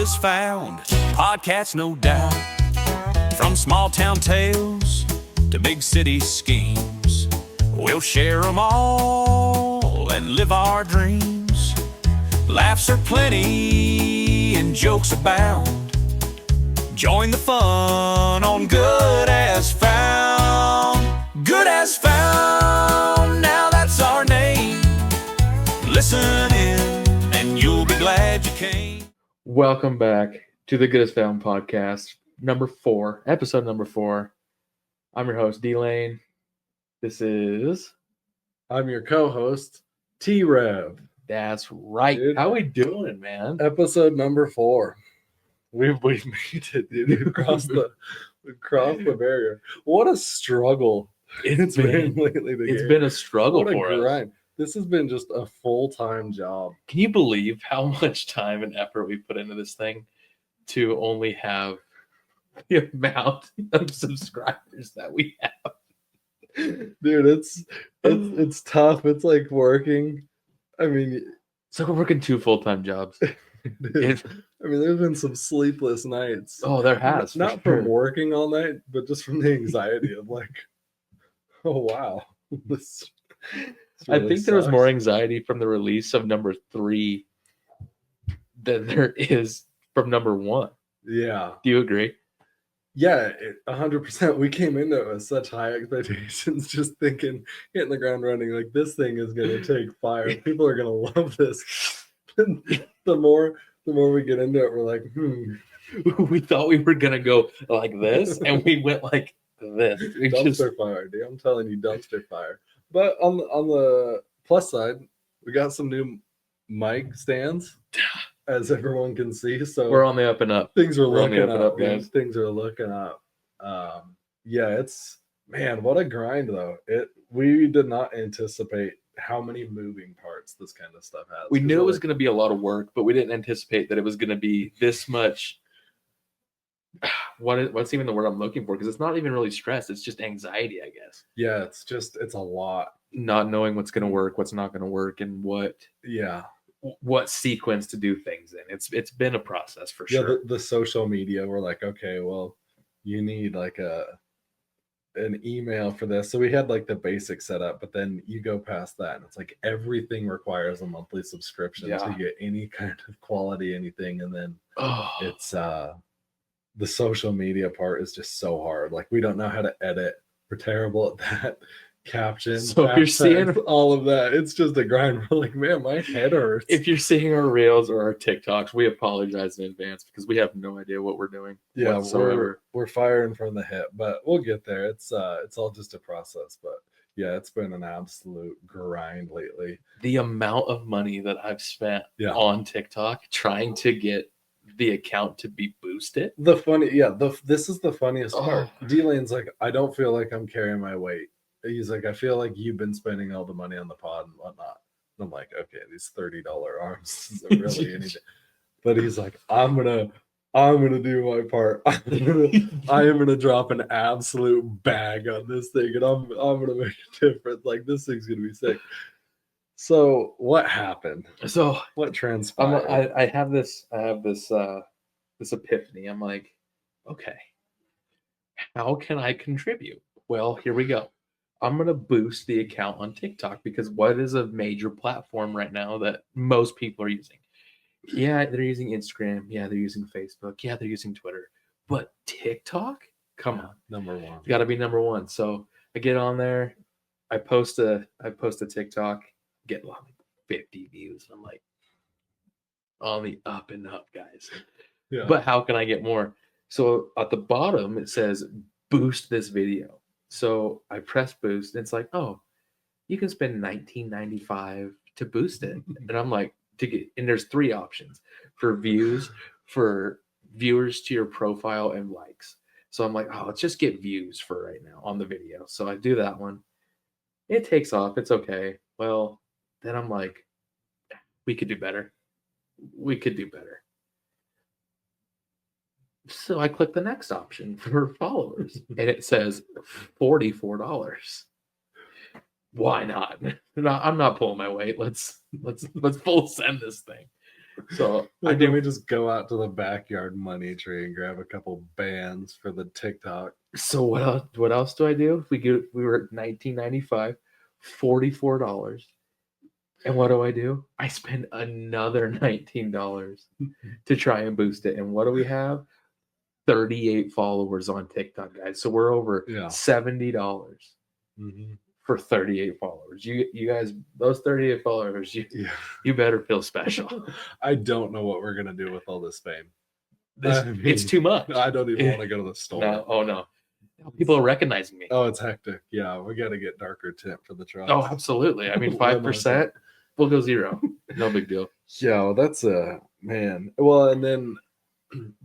is found. Podcasts, no doubt. From small town tales to big city schemes, we'll share them all and live our dreams. Laughs are plenty and jokes abound. Join the fun on Good As Found. Good As Found, now that's our name. Listen in and you'll be glad you came. Welcome back to the Good As Found podcast, episode number 4. I'm your host, D-Lane. I'm your co-host, T-Rev. That's right. Dude. How we doing, man? Episode number 4. We've made it, dude. We crossed the barrier. What a struggle it's been lately. It's been a struggle what a for grind. us. This has been just a full-time job. Can you believe how much time and effort we put into this thing to only have the amount of subscribers that we have? Dude, it's tough. It's like working. I mean, it's like we're working 2 full-time jobs. There's been some sleepless nights. Oh, there has. Not from working all night, but just from the anxiety of like, oh wow. I think there was more anxiety from the release of number 3 than there is from number 1. Yeah. Do you agree? Yeah, 100%. We came into it with such high expectations, just thinking, hitting the ground running, like this thing is going to take fire. People are going to love this. the more we get into it, we're like, We thought we were going to go like this, and we went like this. Dumpster fire, dude. I'm telling you, dumpster fire. But on the plus side, we got some new mic stands, as everyone can see. So we're on the up and up. Things are looking up, guys. Things are looking up. Yeah, it's what a grind though. We did not anticipate how many moving parts this kind of stuff has. We knew it was going to be a lot of work, but we didn't anticipate that it was going to be this much. What's even the word I'm looking for? Because it's not even really stress. It's just anxiety, I guess. Yeah, it's a lot. Not knowing what's going to work, what's not going to work, and what sequence to do things in. It's been a process for sure. Yeah, the social media, we're like, okay, well, you need like an email for this. So we had like the basic setup, but then you go past that and it's like everything requires a monthly subscription to get any kind of quality anything. And then it's the social media part is just so hard. Like we don't know how to edit. We're terrible at that. Caption. So if you're seeing all of that, it's just a grind. We're like, man, my head hurts. If you're seeing our reels or our TikToks, we apologize in advance because we have no idea what we're doing. Yeah, we're firing from the hip, but we'll get there. It's all just a process. But yeah, it's been an absolute grind lately. The amount of money that I've spent on TikTok trying to get the account to be boosted. This is the funniest part. D-Lane's like, I don't feel like I'm carrying my weight. He's like, I feel like you've been spending all the money on the pod and whatnot. And I'm like, okay, these $30 arms isn't really anything. But he's like, I'm gonna do my part. I am gonna drop an absolute bag on this thing, and I'm gonna make a difference. Like this thing's gonna be sick. So what happened? So what transpired? I have this epiphany. I'm like, okay, how can I contribute? Well, here we go. I'm going to boost the account on TikTok because what is a major platform right now that most people are using? Yeah, they're using Instagram. Yeah, they're using Facebook. Yeah, they're using Twitter. But TikTok? Come on. Number one. Got to be number one. So I get on there. I post a TikTok, get like 50 views. I'm like, on the up and up, guys. Yeah. But how can I get more? So at the bottom, it says, boost this video. So I press boost, and it's like, oh, you can spend $19.95 to boost it. And I'm like, and there's 3 options for views, for viewers to your profile, and likes. So I'm like, oh, let's just get views for right now on the video. So I do that one. It takes off. It's okay. Well, then I'm like, we could do better. So I click the next option for followers, and it says $44. Why not? No, I'm not pulling my weight. Let's full send this thing. So Like, let me just go out to the backyard money tree and grab a couple bands for the TikTok. So what else do I do? We were at $19.95, $44. And what do? I spend another $19 to try and boost it. And what do we have? 38 followers on TikTok, guys. So we're over $70 for 38 followers. You guys, those 38 followers, you better feel special. I don't know what we're gonna do with all this fame. It's too much. I don't even want to go to the store. No, oh no. People are recognizing me. Oh, it's hectic. Yeah, we got to get darker tint for the trucks. Oh, absolutely. I mean, 5%, we'll go 0. No big deal. Yeah, well, that's a man. Well, and then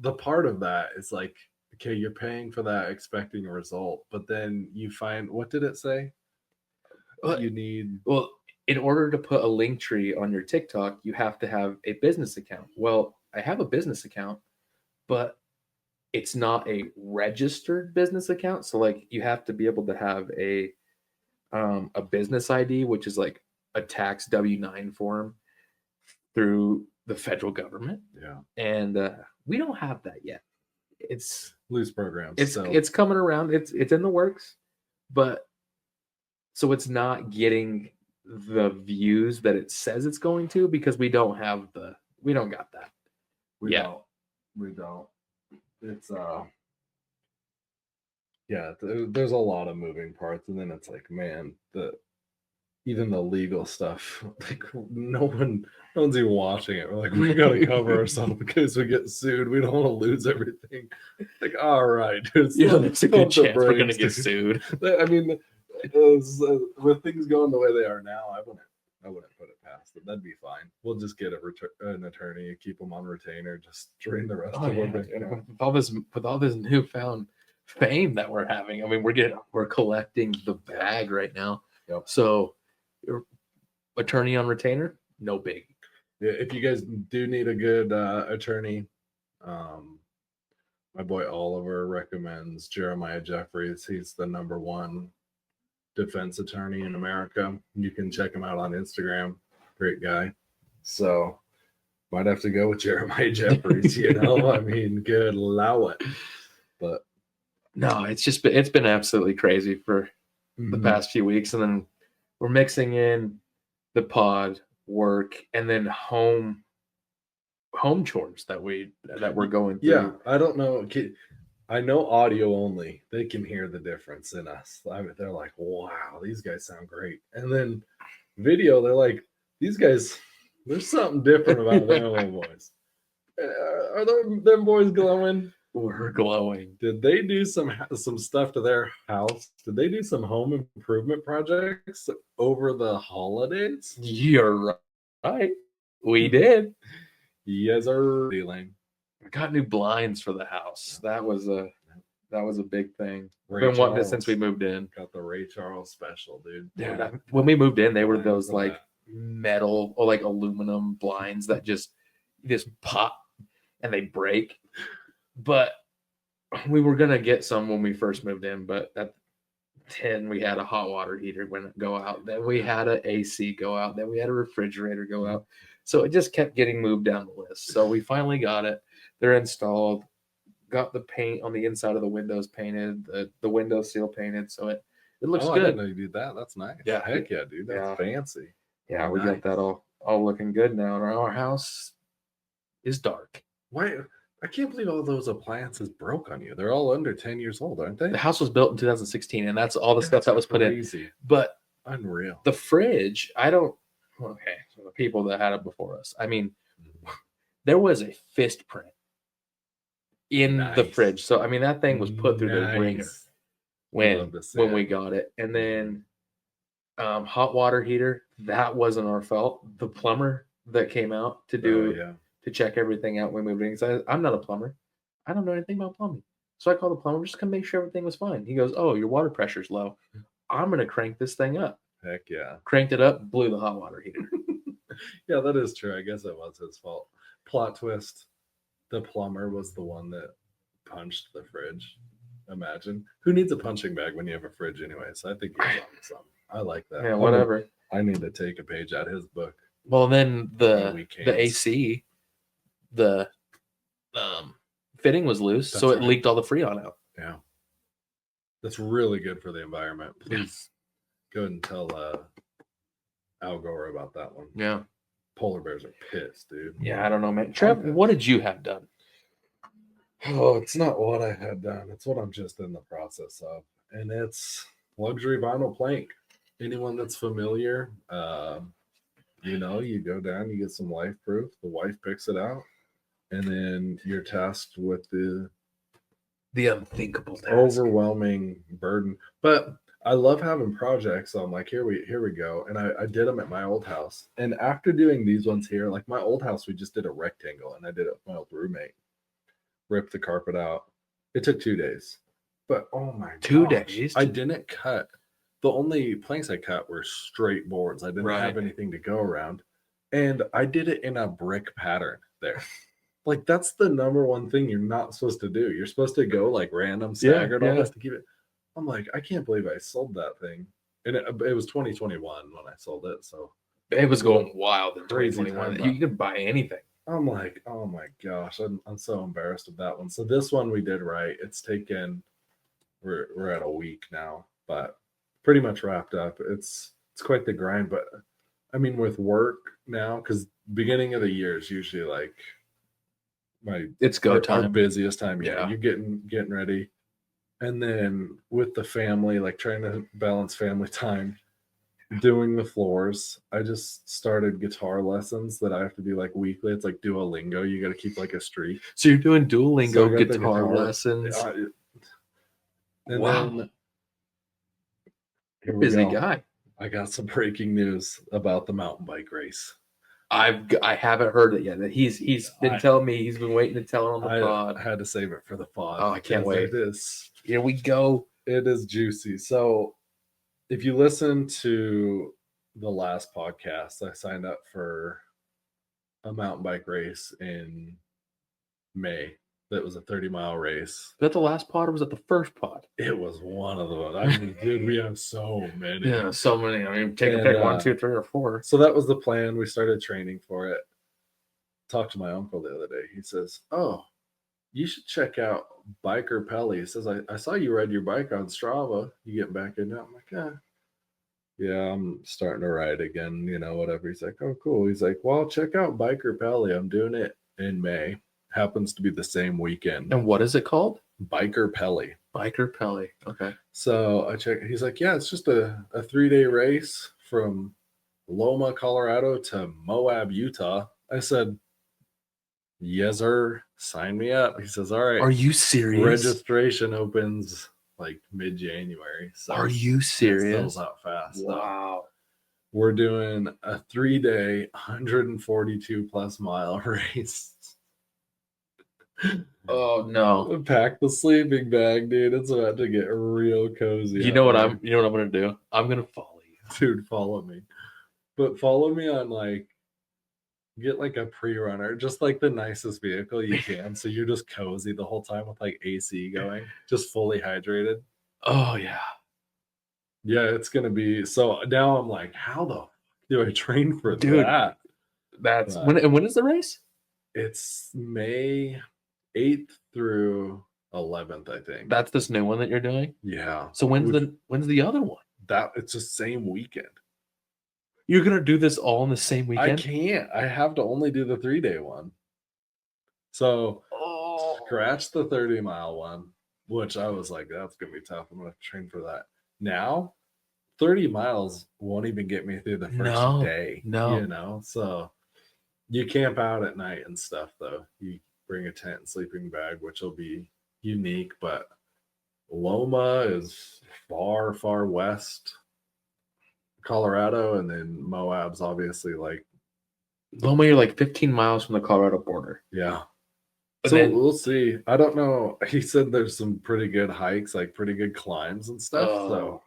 the part of that is like, okay, you're paying for that, expecting a result, but then you find, what did it say? You need. Well, in order to put a link tree on your TikTok, you have to have a business account. Well, I have a business account, but it's not a registered business account. So like you have to be able to have a business ID, which is like a tax W-9 form through the federal government. Yeah. And we don't have that yet. It's loose programs. It's coming around. It's in the works, but so it's not getting the views that it says it's going to because we don't got that. We don't. It's there's a lot of moving parts, and then it's like, man, even the legal stuff, like no one's even watching it. We're like, we gotta cover ourselves in case we get sued. We don't want to lose everything. Like, all right, dude, there's a good chance we're gonna get sued. I mean, with things going the way they are now, I wouldn't put it past it. That'd be fine. We'll just get an attorney, keep them on retainer, just drain the rest of it. With all this newfound fame that we're having, I mean, we're collecting the bag right now. Yep. So, attorney on retainer, no big. Yeah, if you guys do need a good attorney, my boy Oliver recommends Jeremiah Jeffries. He's the #1 defense attorney in America. You can check him out on Instagram. Great guy. So might have to go with Jeremiah Jeffries, I mean, good lord. But no, it's been absolutely crazy for the past few weeks. And then we're mixing in the pod work and then home chores that we're going through. Yeah, I don't know. I know audio only. They can hear the difference in us. I mean, they're like, wow, these guys sound great. And then video, they're like, these guys, there's something different about them little boys. Are them boys glowing? We're glowing. Did they do some stuff to their house? Did they do some home improvement projects over the holidays? You're right. We did. Yes, are dealing. We got new blinds for the house. That was a big thing. Ray Been wanting it Charles. since we moved in. Got the Ray Charles special, dude. Dude, when we moved in, they were those like metal or like aluminum blinds that just pop and they break. But we were gonna get some when we first moved in, but at 10 we had a hot water heater go out. Then we had an AC go out. Then we had a refrigerator go out. So it just kept getting moved down the list. So we finally got it. They're installed. Got the paint on the inside of the windows painted. The window seal painted. So it looks good. I didn't know you did that. That's nice. Yeah, heck yeah, dude. That's fancy. Yeah, we got that all looking good now. And our house is dark. Why? I can't believe all those appliances broke on you. They're all under 10 years old, aren't they? The house was built in 2016, and that's all the stuff that was put in. But unreal. The fridge, so the people that had it before us, I mean, there was a fist print in the fridge. So, I mean, that thing was put through the ringer when we got it. And then hot water heater, that wasn't our fault. The plumber that came out to do to check everything out when we moved in. So I'm not a plumber. I don't know anything about plumbing. So I called the plumber just to make sure everything was fine. He goes, "Oh, your water pressure's low. I'm going to crank this thing up." Heck yeah. Cranked it up, blew the hot water heater. Yeah, that is true. I guess it was his fault. Plot twist. The plumber was the one that punched the fridge. Imagine. Who needs a punching bag when you have a fridge anyway? So I think he's on something. I like that. Yeah, whatever. I need to take a page out of his book. Well, then the AC, the fitting was loose, so That's it right. leaked all the Freon out. Yeah. That's really good for the environment. Please go ahead and tell Al Gore about that one. Yeah. Polar bears are pissed, dude. Yeah, I don't know, man. Trev, what did you have done? Oh, it's not what I had done. It's what I'm just in the process of. And it's luxury vinyl plank. Anyone that's familiar, you go down, you get some life proof. The wife picks it out. And then you're tasked with the unthinkable task. overwhelming burden. But I love having projects. So I'm like, here we go. And I did them at my old house. And after doing these ones here, like my old house, we just did a rectangle, and I did it with my old roommate. Ripped the carpet out. It took 2 days. But oh my 2 gosh, days? I didn't cut. The only planks I cut were straight boards. I didn't Right. have anything to go around. And I did it in a brick pattern there. Like, that's the number one thing you're not supposed to do. You're supposed to go like random staggered all this to keep it. I'm like, I can't believe I sold that thing. And it was 2021 when I sold it. So It was going wild in Crazy 2021. time, You could buy anything. I'm like, oh my gosh, I'm so embarrassed of that one. So this one we did right. It's taken, we're at a week now, but pretty much wrapped up. It's quite the grind. But I mean, with work now, because beginning of the year is usually like It's go our time. busiest time. Yeah. You're getting ready. And then with the family, like trying to balance family time, doing the floors. I just started guitar lessons that I have to do like weekly. It's like Duolingo. You got to keep like a streak. So you're doing Duolingo So I got the guitar lessons. And Wow. then You're a busy go. guy. I got some breaking news about the mountain bike race. I haven't heard it yet. That he's been telling me, he's been waiting to tell it on the pod. I had to save it for the pod. Oh, I can't wait. It is. Here we go. It is juicy. So if you listen to the last podcast, I signed up for a mountain bike race in May. That was a 30-mile race. Was that the last pod or was that the first pod? It was one of them. I mean, dude, we have so many. Yeah, so many. I mean, take a pick, 1, 2, 3, or 4. So that was the plan. We started training for it. Talked to my uncle the other day. He says, "Oh, you should check out Biker Pelly." He says, I saw you ride your bike on Strava. You getting back in now? I'm like, yeah, I'm starting to ride again, whatever. He's like, oh, cool. He's like, well, check out Biker Pelly. I'm doing it in May. Happens to be the same weekend. And what is it called? Biker Pelly. Biker Pelly. Okay. So I checked. He's like, yeah, it's just a 3-day race from Loma, Colorado to Moab, Utah. I said, yes, sir. Sign me up. He says, all right. Are you serious? Registration opens like mid-January. So are you serious? It sells out fast. Wow. So we're doing a 3-day, 142 plus mile race. Oh no. Pack the sleeping bag, dude. It's about to get real cozy. You know what I'm gonna do? I'm gonna follow you. Dude, follow me. But follow me on get like a pre-runner, just like the nicest vehicle you can. So you're just cozy the whole time with like AC going, just fully hydrated. Oh yeah. Yeah, it's gonna be so now I'm like, how the fuck do I train for that? That's when is the race? It's May 8th through 11th, I think. That's this new one that you're doing? Yeah. So when's the other one? It's the same weekend. You're gonna do this all in the same weekend? I can't. I have to only do the 3-day one. So scratch the 30-mile one, which I was like, that's gonna be tough. I'm gonna train for that. Now, 30 miles won't even get me through the first day. No. So you camp out at night and stuff, though. You bring a tent and sleeping bag, which will be unique. But Loma is far, far west Colorado, and then Moab's obviously like Loma, you're like 15 miles from the Colorado border. Yeah. But So then, we'll see. I don't know. He said there's some pretty good hikes, like pretty good climbs and stuff. So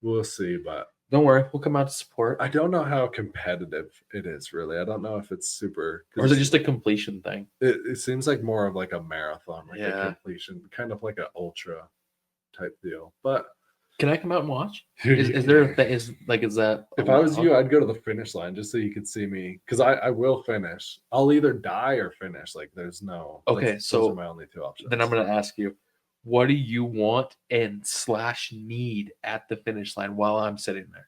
we'll see. But don't worry, we'll come out to support. I don't know how competitive it is, really. I don't know if it's super. Or is it just a completion thing? It seems like more of like a marathon, like Yeah. a completion, kind of like an ultra type deal. But Can I come out and watch? Dude, Is you there a can. thing? Is that If I was allowed? you, I'd go to the finish line just so you could see me, because I will finish. I'll either die or finish. Like there's no. Okay, those so are my only two options. then I'm gonna ask you, what do you want and / need at the finish line while I'm sitting there?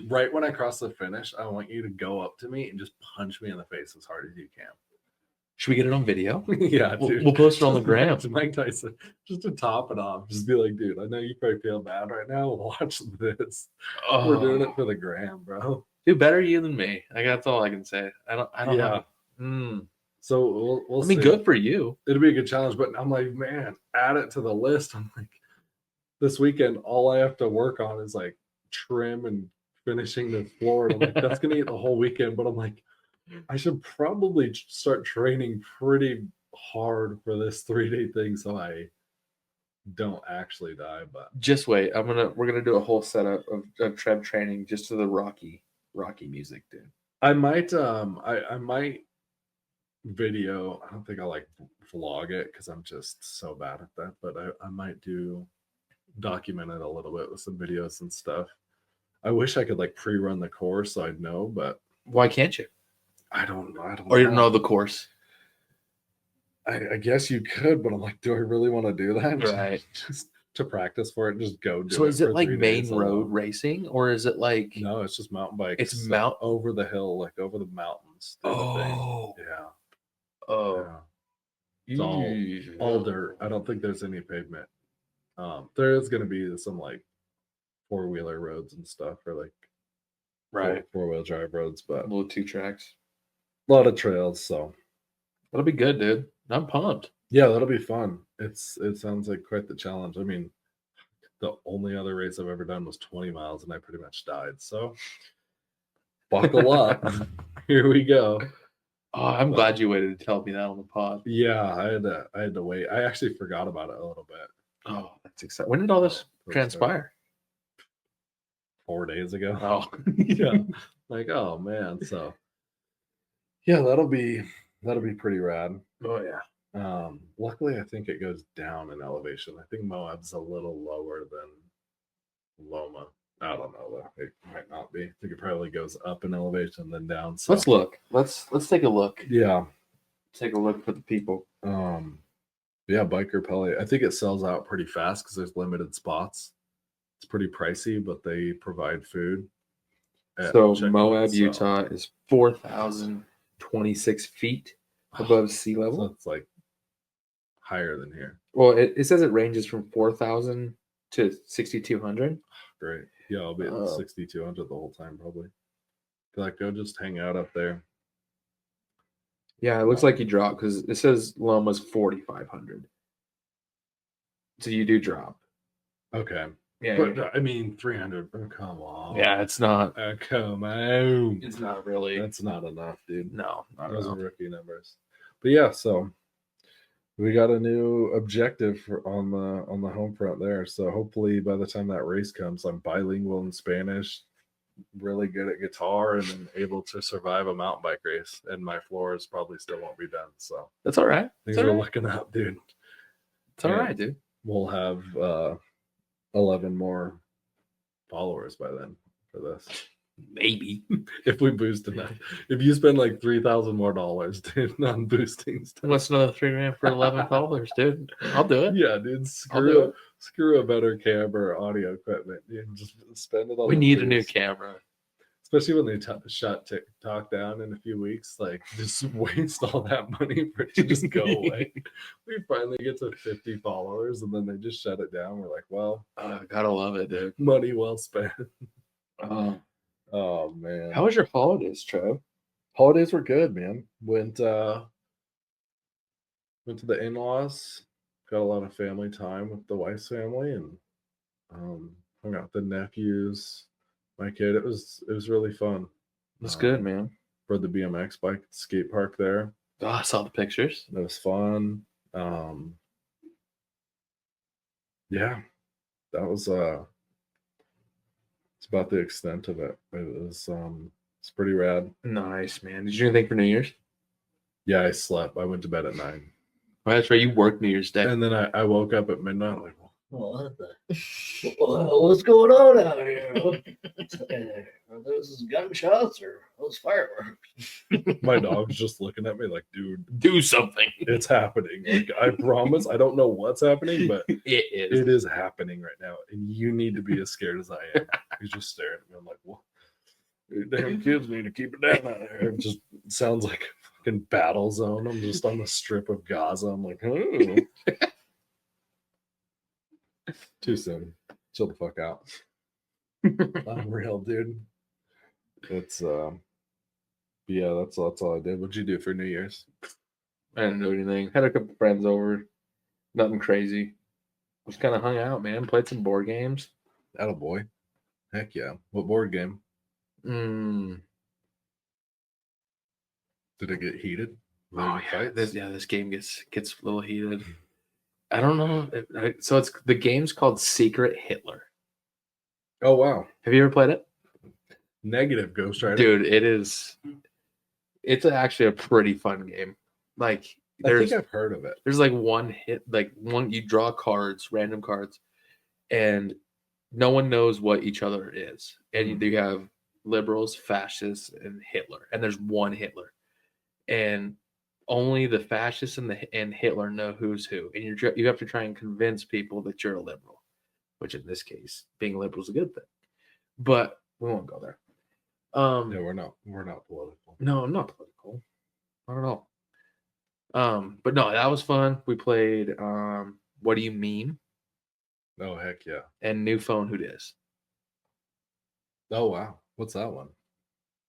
Right when I cross the finish, I want you to go up to me and just punch me in the face as hard as you can. Should we get it on video? Yeah, We'll, dude. we'll post it on the Just gram. to Mike Tyson, just to top it off, just be like, dude, I know you probably feel bad right now. Watch this. We're doing it for the gram, bro. Do better you than me. That's all I can say. I don't Yeah. have. Mm. So we'll I mean, see. good for you. It'll be a good challenge, but I'm like, man, add it to the list. I'm like, this weekend, all I have to work on is like trim and finishing the floor. And I'm like, that's gonna eat the whole weekend. But I'm like, I should probably start training pretty hard for this 3-day thing so I don't actually die. But Just wait. We're gonna do a whole setup of Trev training just to the Rocky music, dude. I might I might video. I don't think I'll like vlog it because I'm just so bad at that, but I might document it a little bit with some videos and stuff. I wish I could like pre-run the course so I'd know, but Why can't you? I don't know. Or you don't know the course? I guess you could, but I'm like, do I really want to do that? Right. Just to practice for it and just go do So it. is it for like 3 main days road alone. racing, or is it like? No, it's just mountain bikes. It's mount over the hill, like over the mountains. through the thing. Oh. Yeah. Oh. Yeah. It's all dirt. I don't think there's any pavement. There is going to be some like 4-wheeler roads and stuff, or like Right. 4-wheel drive roads, but Little 2 tracks. a lot of trails. So That'll be good, dude. I'm pumped. yeah, that'll be fun. It sounds like quite the challenge. I mean, the only other race I've ever done was 20 miles, and I pretty much died. So buckle up. Here we go. Oh, I'm glad you waited to tell me that on the pod. Yeah, I had to wait. I actually forgot about it a little bit. Oh, that's exciting. When did all this That's transpire? 4 days ago. Oh, Yeah. Like, oh man. So yeah, that'll be pretty rad. Oh yeah. Luckily I think it goes down in elevation. I think Moab's a little lower than Loma. I don't know though. It might not be. I think it probably goes up in elevation then down. So Let's look. Let's take a look. yeah. Take a look for the people. Yeah, Biker Pelly. I think it sells out pretty fast because there's limited spots. It's pretty pricey, but they provide food. So checkpoints, Moab, so- Utah is 4,026 feet above sea So level. it's like higher than here. Well, it says it ranges from 4,000 to 6,200. Great. Yeah, I'll be at 6,200 the whole time probably. Like, go just hang out up there. Yeah, it looks like you drop because it says Loma's 4,500. So you do drop. Okay. Yeah. But I mean, 300. Oh, come on. Yeah, it's not. Come on. It's not really. That's not enough, dude. No, not Those are enough. rookie numbers. But yeah, so we got a new objective on the home front there. So hopefully by the time that race comes, I'm bilingual in Spanish, really good at guitar, and then able to survive a mountain bike race. And my floors probably still won't be done. So That's all right. things It's are all right. looking up, dude. It's all Yeah. right, dude. We'll have 11 more followers by then for this. Maybe. If we boost enough. If you spend like $3,000 more, dude, on boosting stuff. What's another $3,000 for 11 followers, dude? I'll do it. Yeah, dude. I'll do it. Screw a better camera or audio equipment. Dude, just spend it on. We the need a new boost. camera. Especially when they shut TikTok down in a few weeks. Like, just waste all that money for it to just go away. We finally get to 50 followers, and then they just shut it down. We're like, well, Gotta love it, dude. money well spent. Oh, Oh man. how was your holidays, Trev? Holidays were good, man. Went to the in-laws, got a lot of family time with the wife's family, and hung out with the nephews, my kid. It was really fun. That's good, man. For the BMX bike skate park there. Oh, I saw the pictures. It was fun. Yeah, that was it's about the extent of it. It was it's pretty rad. Nice, man. Did you do anything for New Year's? Yeah, I slept. I went to bed at 9. Oh, that's right. You worked New Year's Day. And then I woke up at midnight, like, What the? What's going on out here? Are those gunshots or those fireworks? My dog's just looking at me like, dude, Do something. it's happening. Like, I promise, I don't know what's happening, but It is. it is happening right now, and you need to be as scared as I am. He's just staring at me. I'm like, what? Damn kids need to keep it down out there. It just sounds like a fucking battle zone. I'm just on the strip of Gaza. I'm like, oh. Too soon. Chill the fuck out. Unreal, dude. It's yeah, that's all I did. What'd you do for New Year's? I didn't do anything. Had a couple friends over. Nothing crazy. Just kind of hung out, man. Played some board games. Attaboy. Heck yeah. What board game? Mm. Did it get heated? Were Oh there yeah, fights? this game gets a little heated. I don't know. So it's the game's called Secret Hitler. Oh wow. Have you ever played it? Negative Ghost Rider. Dude, it is. It's actually a pretty fun game. Like I there's think I've heard of it. there's like one hit, like one you draw cards, random cards, and no one knows what each other is. And you have liberals, fascists, and Hitler, and there's one Hitler, and only the fascists and Hitler know who's who, and you have to try and convince people that you're a liberal, which in this case, being a liberal is a good thing. But we won't go there. No, we're not political. No, I'm not political. Not at all. But no, that was fun. We played What Do You Mean? Oh heck yeah. And New Phone Who Dis. Oh wow. What's that one?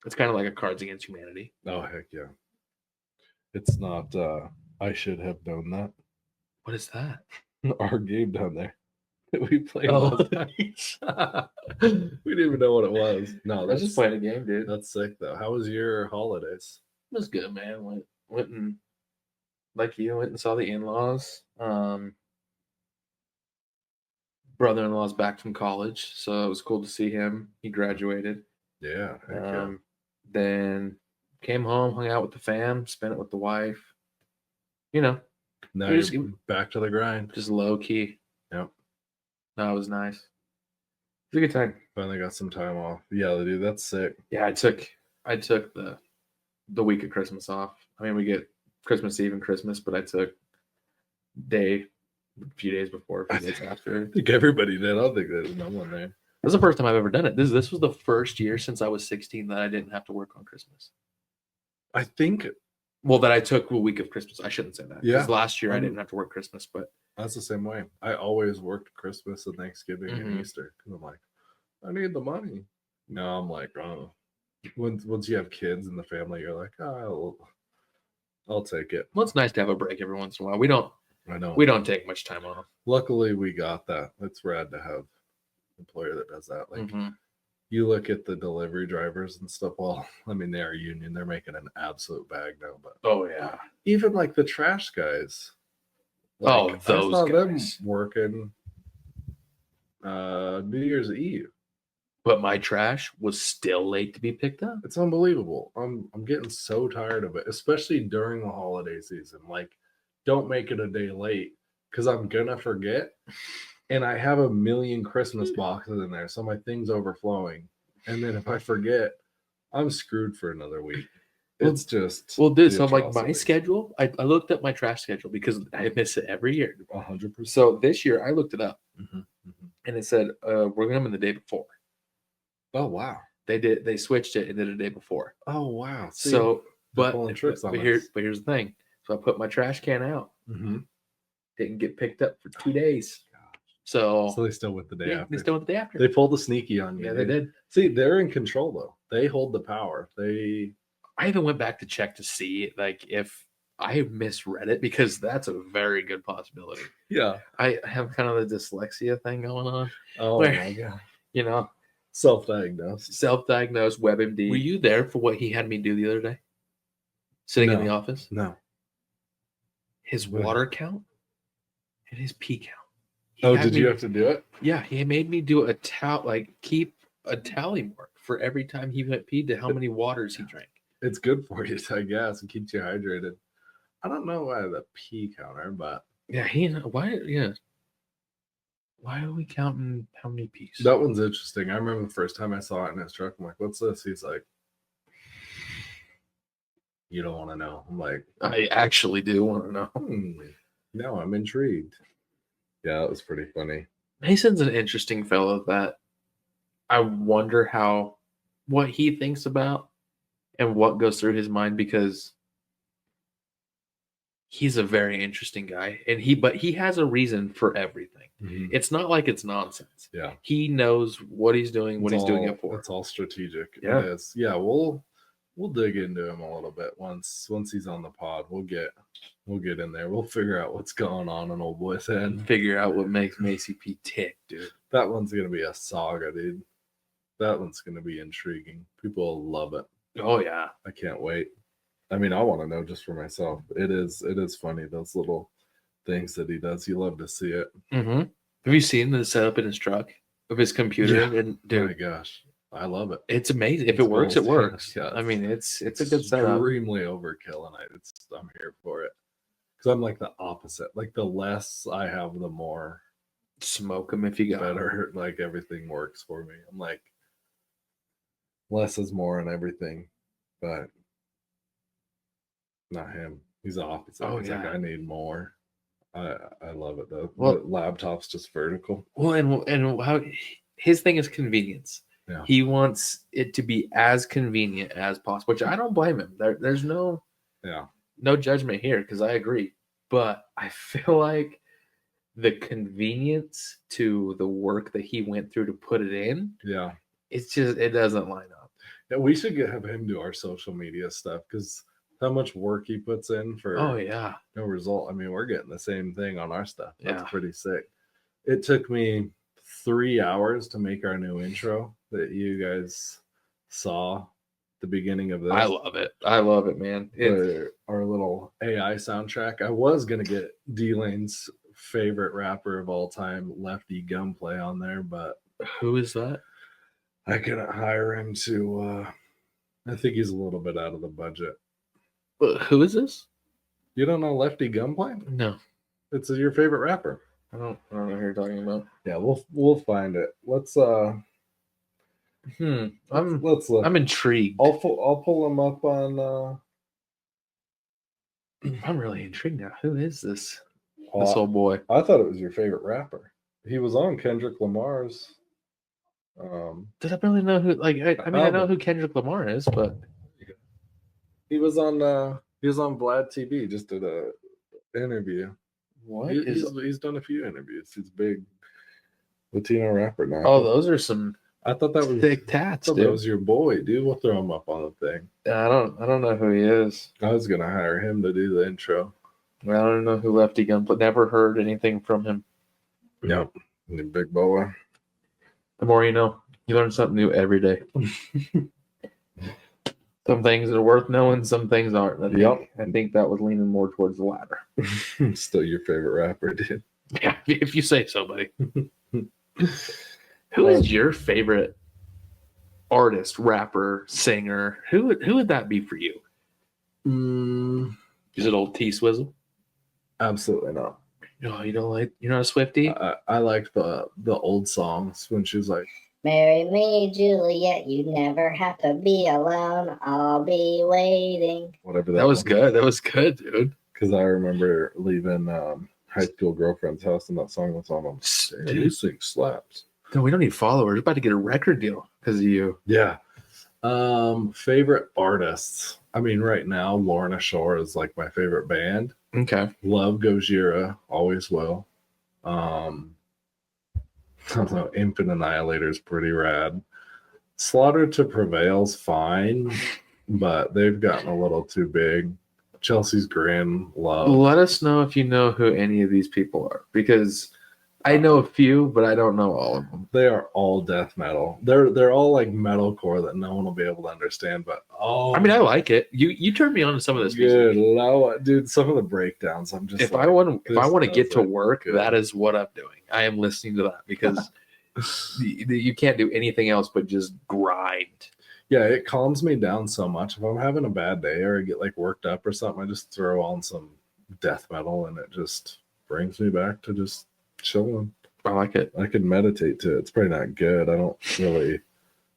It's kind of like a Cards Against Humanity. Oh heck yeah. It's not I should have known that. What is that? Our game down there. We played Oh, last night. We didn't even know what it was. No, I was that's just playing a game, dude. It that's sick though. How was your holidays? was good, man. Went and like you went and saw the in-laws. Brother-in-law's back from college, so it was cool to see him. He graduated. Yeah, heck yeah. Then came home, hung out with the fam, spent it with the wife. You know, Now just- you're back to the grind. just low key. Yep. No, it was nice. It was a good time. Finally got some time off. Yeah, dude, that's sick. Yeah, I took the week of Christmas off. I mean, we get Christmas Eve and Christmas, but I took a few days before, a few days after. I think everybody did. I don't think there's no one there. This is the first time I've ever done it. This was the first year since I was 16 that I didn't have to work on Christmas. I think Well, that I took a week of Christmas. I shouldn't say that. Yeah. Because last year I Um, didn't have to work Christmas, but that's the same way. I always worked Christmas and Thanksgiving Mhm. and Easter because I'm like, I need the money. No, I'm like, oh. Once you have kids in the family, you're like, oh, I'll take it. well, it's nice to have a break every once in a while. I know. We don't take much time off. Luckily, we got that. It's rad to have an employer that does that. Like, Mhm. you look at the delivery drivers and stuff. Well, I mean, they're a union. They're making an absolute bag now. But Oh yeah. even like the trash guys. Oh, I those saw guys. them working New Year's Eve. But my trash was still late to be picked up. It's unbelievable. I'm getting so tired of it, especially during the holiday season. Like, don't make it a day late because I'm gonna forget. And I have a million Christmas boxes in there, so my thing's overflowing. And then if I forget, I'm screwed for another week. It's just Well, dude, the so like my atrocity. schedule, I looked up my trash schedule because I miss it every year. 100%. So this year I looked it up Mhm. and it said we're gonna come in the day before. Oh wow. They switched it and did it the day before. Oh wow. See, So they're but pulling tricks on here's us. the thing. So I put my trash can out. Mhm. Didn't get picked up for 2 days. So, So they still went the day yeah, after. they still went the day after. They pulled the sneaky on you. Yeah, they dude. did. See, they're in control though. They hold the power. I even went back to check to see like if I misread it because that's a very good possibility. Yeah. I have kind of the dyslexia thing going on, Oh Where- my god. you know, Self-diagnosed. self-diagnosed WebMD. Were you there for what he had me do the other day? Sitting in No. the office, No. his What? water count and his pee count. He Oh, had did me- you have to do it? Yeah, he made me do keep a tally mark for every time he went peed to how many waters he drank. It's good for you, I guess. It keeps you hydrated. I don't know why the pee counter, but Yeah, why? Yeah, Why are we counting how many pieces? That one's interesting. I remember the first time I saw it in his truck. I'm like, "What's this?" He's like, "You don't want to know." I'm like, I actually do want to know. No, I'm intrigued. Yeah, that was pretty funny. Mason's an interesting fellow that I wonder what he thinks about and what goes through his mind, because he's a very interesting guy, and but he has a reason for everything. Mhm. It's not like it's nonsense. Yeah, He knows what he's doing, what It's he's doing all- it for. It's all strategic. Yeah. It is. Yeah, we'll dig into him a little bit once he's on the pod. We'll get in there. We'll figure out what's going on in old boy's head. Figure out what makes Macy P tick, dude. That one's gonna be a saga, dude. That one's gonna be intriguing. People will love it. Oh yeah. I can't wait. I mean, I want to know just for myself. It is funny, those little things that he does. You love to see it. Mm-hmm. Have you seen the setup in his truck of his computer? Yeah. And Oh dude, my gosh, I love it. it's amazing. If It's it works, it cool. works. Yeah, I mean, it's a good setup. Extremely overkill, and I'm here for it because I'm like the opposite. Like the less I have, the more Smoke them if you got 'em. better. Like everything works for me. I'm like less is more and everything, but not him. He's the opposite. Oh, He's yeah. like, I need more. I love it though. Well- the laptop's just vertical. Well, and how his thing is convenience. Yeah. He wants it to be as convenient as possible, which I don't blame him. There's no Yeah. judgment here, because I agree. But I feel like the convenience to the work that he went through to put it in, Yeah. it doesn't line up. Yeah, we should have him do our social media stuff because how much work he puts in for Oh yeah. no result. I mean, we're getting the same thing on our stuff. That's Yeah. pretty sick. It took me 3 hours to make our new intro that you guys saw at the beginning of this. I love it. I love it, man. Our little AI soundtrack. I was gonna get D-Lane's favorite rapper of all time, Lefty Gunplay, on there, but Who is that? I couldn't hire him to I think he's a little bit out of the budget. Who is this? You don't know Lefty Gunplay? No, It's your favorite rapper. I don't know who you're talking about. Yeah, we'll find it. Let's I'm let's look. I'm intrigued. I'll pull him up on I'm really intrigued now. Who is this? uh, This old boy. I thought it was your favorite rapper. He was on Kendrick Lamar's Did I really know who? Like, I mean, I know album. who Kendrick Lamar is, but he was on Vlad TV, just did a interview. what He's done a few interviews. He's a big Latino rapper now. Oh, those are some I thought that was thick tats, that dude. was your boy, dude. We'll throw him up on the thing. I don't know who he is. I was gonna hire him to do the intro. I don't know who Lefty Gunplay. Never heard anything from him. Yep. Big boy. The more you know. You learn something new every day. Some things are worth knowing, some things aren't. I think that was leaning more towards the latter. Still your favorite rapper, dude. Yeah, if you say so, buddy. Who is your favorite artist, rapper, singer? Who would that be for you? Is it old T Swizzle? Absolutely not. No, you don't like. You're not a Swiftie. I liked the old songs when she was like, Marry me, Juliet. You never have to be alone. I'll be waiting. whatever That was good. That was good, dude. Because I remember leaving high school girlfriend's house and that song was on. I'm like, Dude. this thing slaps. No, we don't need followers. We're about to get a record deal because of you. Yeah. Favorite artists. I mean, right now, Lorna Shore is like my favorite band. Okay. Love Gojira, always will. I don't know, Infant Annihilator is pretty rad. Slaughter to Prevail's fine, but they've gotten a little too big. Chelsea's Grin, love. Let us know if you know who any of these people are, because I know a few, but I don't know all of them. They are all death metal. They're all like metalcore that no one will be able to understand. But I mean, I like it. You turned me on to some of this good music. Lord, dude. Some of the breakdowns, I'm just If like, I want to this get to doesn't work, good. that is what I'm doing. I am listening to that because you can't do anything else but just grind. Yeah, it calms me down so much. If I'm having a bad day or I get like worked up or something, I just throw on some death metal and it just brings me back to just chilling. I like it. I could meditate to it. It's probably not good. I don't really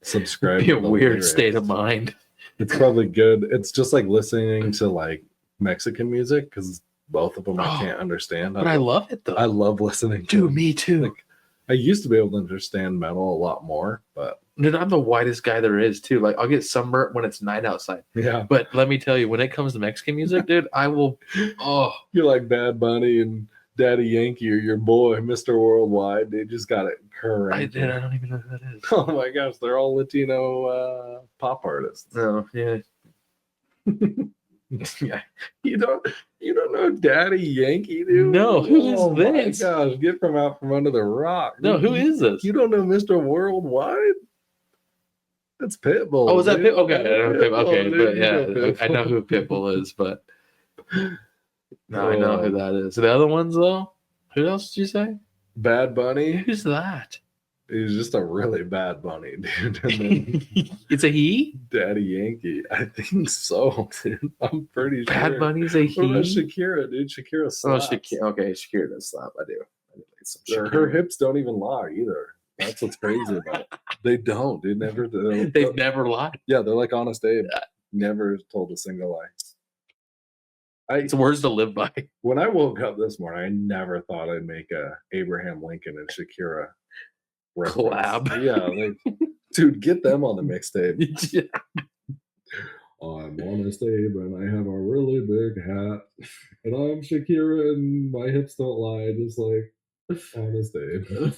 subscribe. Be a to the weird lyrics. state of mind. It's probably good. It's just like listening to like Mexican music because both of them I Oh, can't understand. But I love it though. I love listening to Dude, them. me too. Like, I used to be able to understand metal a lot more, but Dude, I'm the whitest guy there is too. Like I'll get sunburnt when it's night outside. yeah, But let me tell you, when it comes to Mexican music, dude, I will. Oh, you're like Bad Bunny and Daddy Yankee or your boy Mr. Worldwide. They just got it correct. I don't even know who that is. Oh my gosh, they're all Latino pop artists. No, yeah, Yeah, you don't know Daddy Yankee, dude? No, who is oh this? My gosh, get from out from under the rock. no, who dude. is this? You don't know Mr. Worldwide? That's Pitbull. Oh, is that dude. Pitbull? Okay, I know Pitbull. Okay, dude. but You yeah, know I know who Pitbull is, but no, I know who that is. So the other ones though, who else did you say? Bad Bunny. Who's that? He's just a really bad bunny, dude. And then It's a he. Daddy Yankee. I think so, dude. I'm pretty sure. Bad Bunny's a What about he. Shakira, dude? Shakira Oh, slaps. Shakira. Okay, Shakira does slap. I do. I do like some Her Shakira. hips don't even lie either. That's what's crazy about it. They don't. They never. They've never lied. Yeah, they're like Honest Abe. Never told a single lie. It's words to live by. When I woke up this morning, I never thought I'd make a Abraham Lincoln and Shakira reference. Collab. Yeah, like, dude, get them on the mixtape. Yeah. I'm Honest Abe and I have a really big hat, and I'm Shakira and my hips don't lie, just like Honest Abe.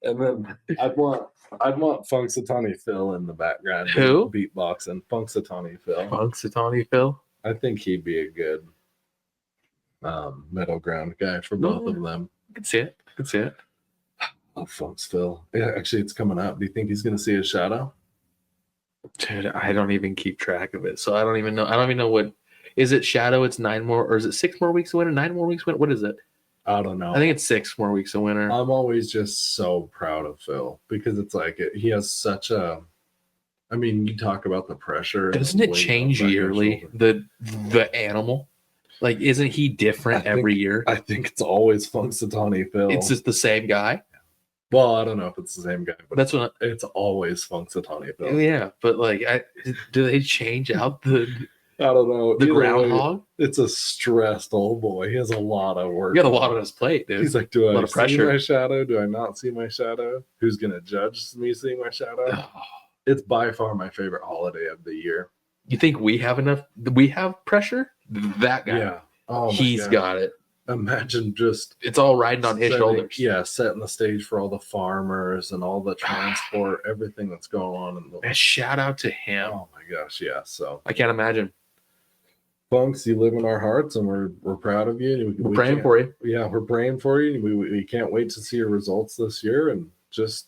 And then I'd want Punxsutawney Phil in the background. Who? Beatboxing. Punxsutawney Phil. Punxsutawney Phil. I think he'd be a good middle ground guy for both of them. I can see it. I can see it. Oh, Funks Phil. Yeah, actually, it's coming up. Do you think he's going to see his shadow? Dude, I don't even keep track of it. So I don't even know. I don't even know what is it shadow, it's 9 more, or is it 6 more weeks of winter? 9 more weeks of winter? What is it? I don't know. I think it's 6 more weeks of winter. I'm always just so proud of Phil because it's like he has such a. I mean, you talk about the pressure. and Doesn't the it weight change on the back of yearly? his shoulder. The animal? Like, isn't he different I every think- year? I think it's always Punxsutawney Phil. It's just the same guy. Well, I don't know if it's the same guy, but That's what. it's always Punxsutawney Phil. Yeah, but like, do they change out the I don't know. the Either way, groundhog? it's a stressed old boy. He has a lot of work. You got a lot on his plate, dude. He's like, do lot I of see pressure. my shadow? Do I not see my shadow? Who's gonna judge me seeing my shadow? Oh, It's by far my favorite holiday of the year. you think we have enough? We have pressure? That guy, Yeah. Oh, my he's God. got it. Imagine just It's all riding on his setting- shoulders. Yeah, setting the stage for all the farmers and all the transport, everything that's going on in the. Man, shout out to him. Oh my gosh, yeah. So, I can't imagine. Funks, you live in our hearts, and we're proud of you. We're praying for you. Yeah, we're praying for you. We can't wait to see your results this year, and just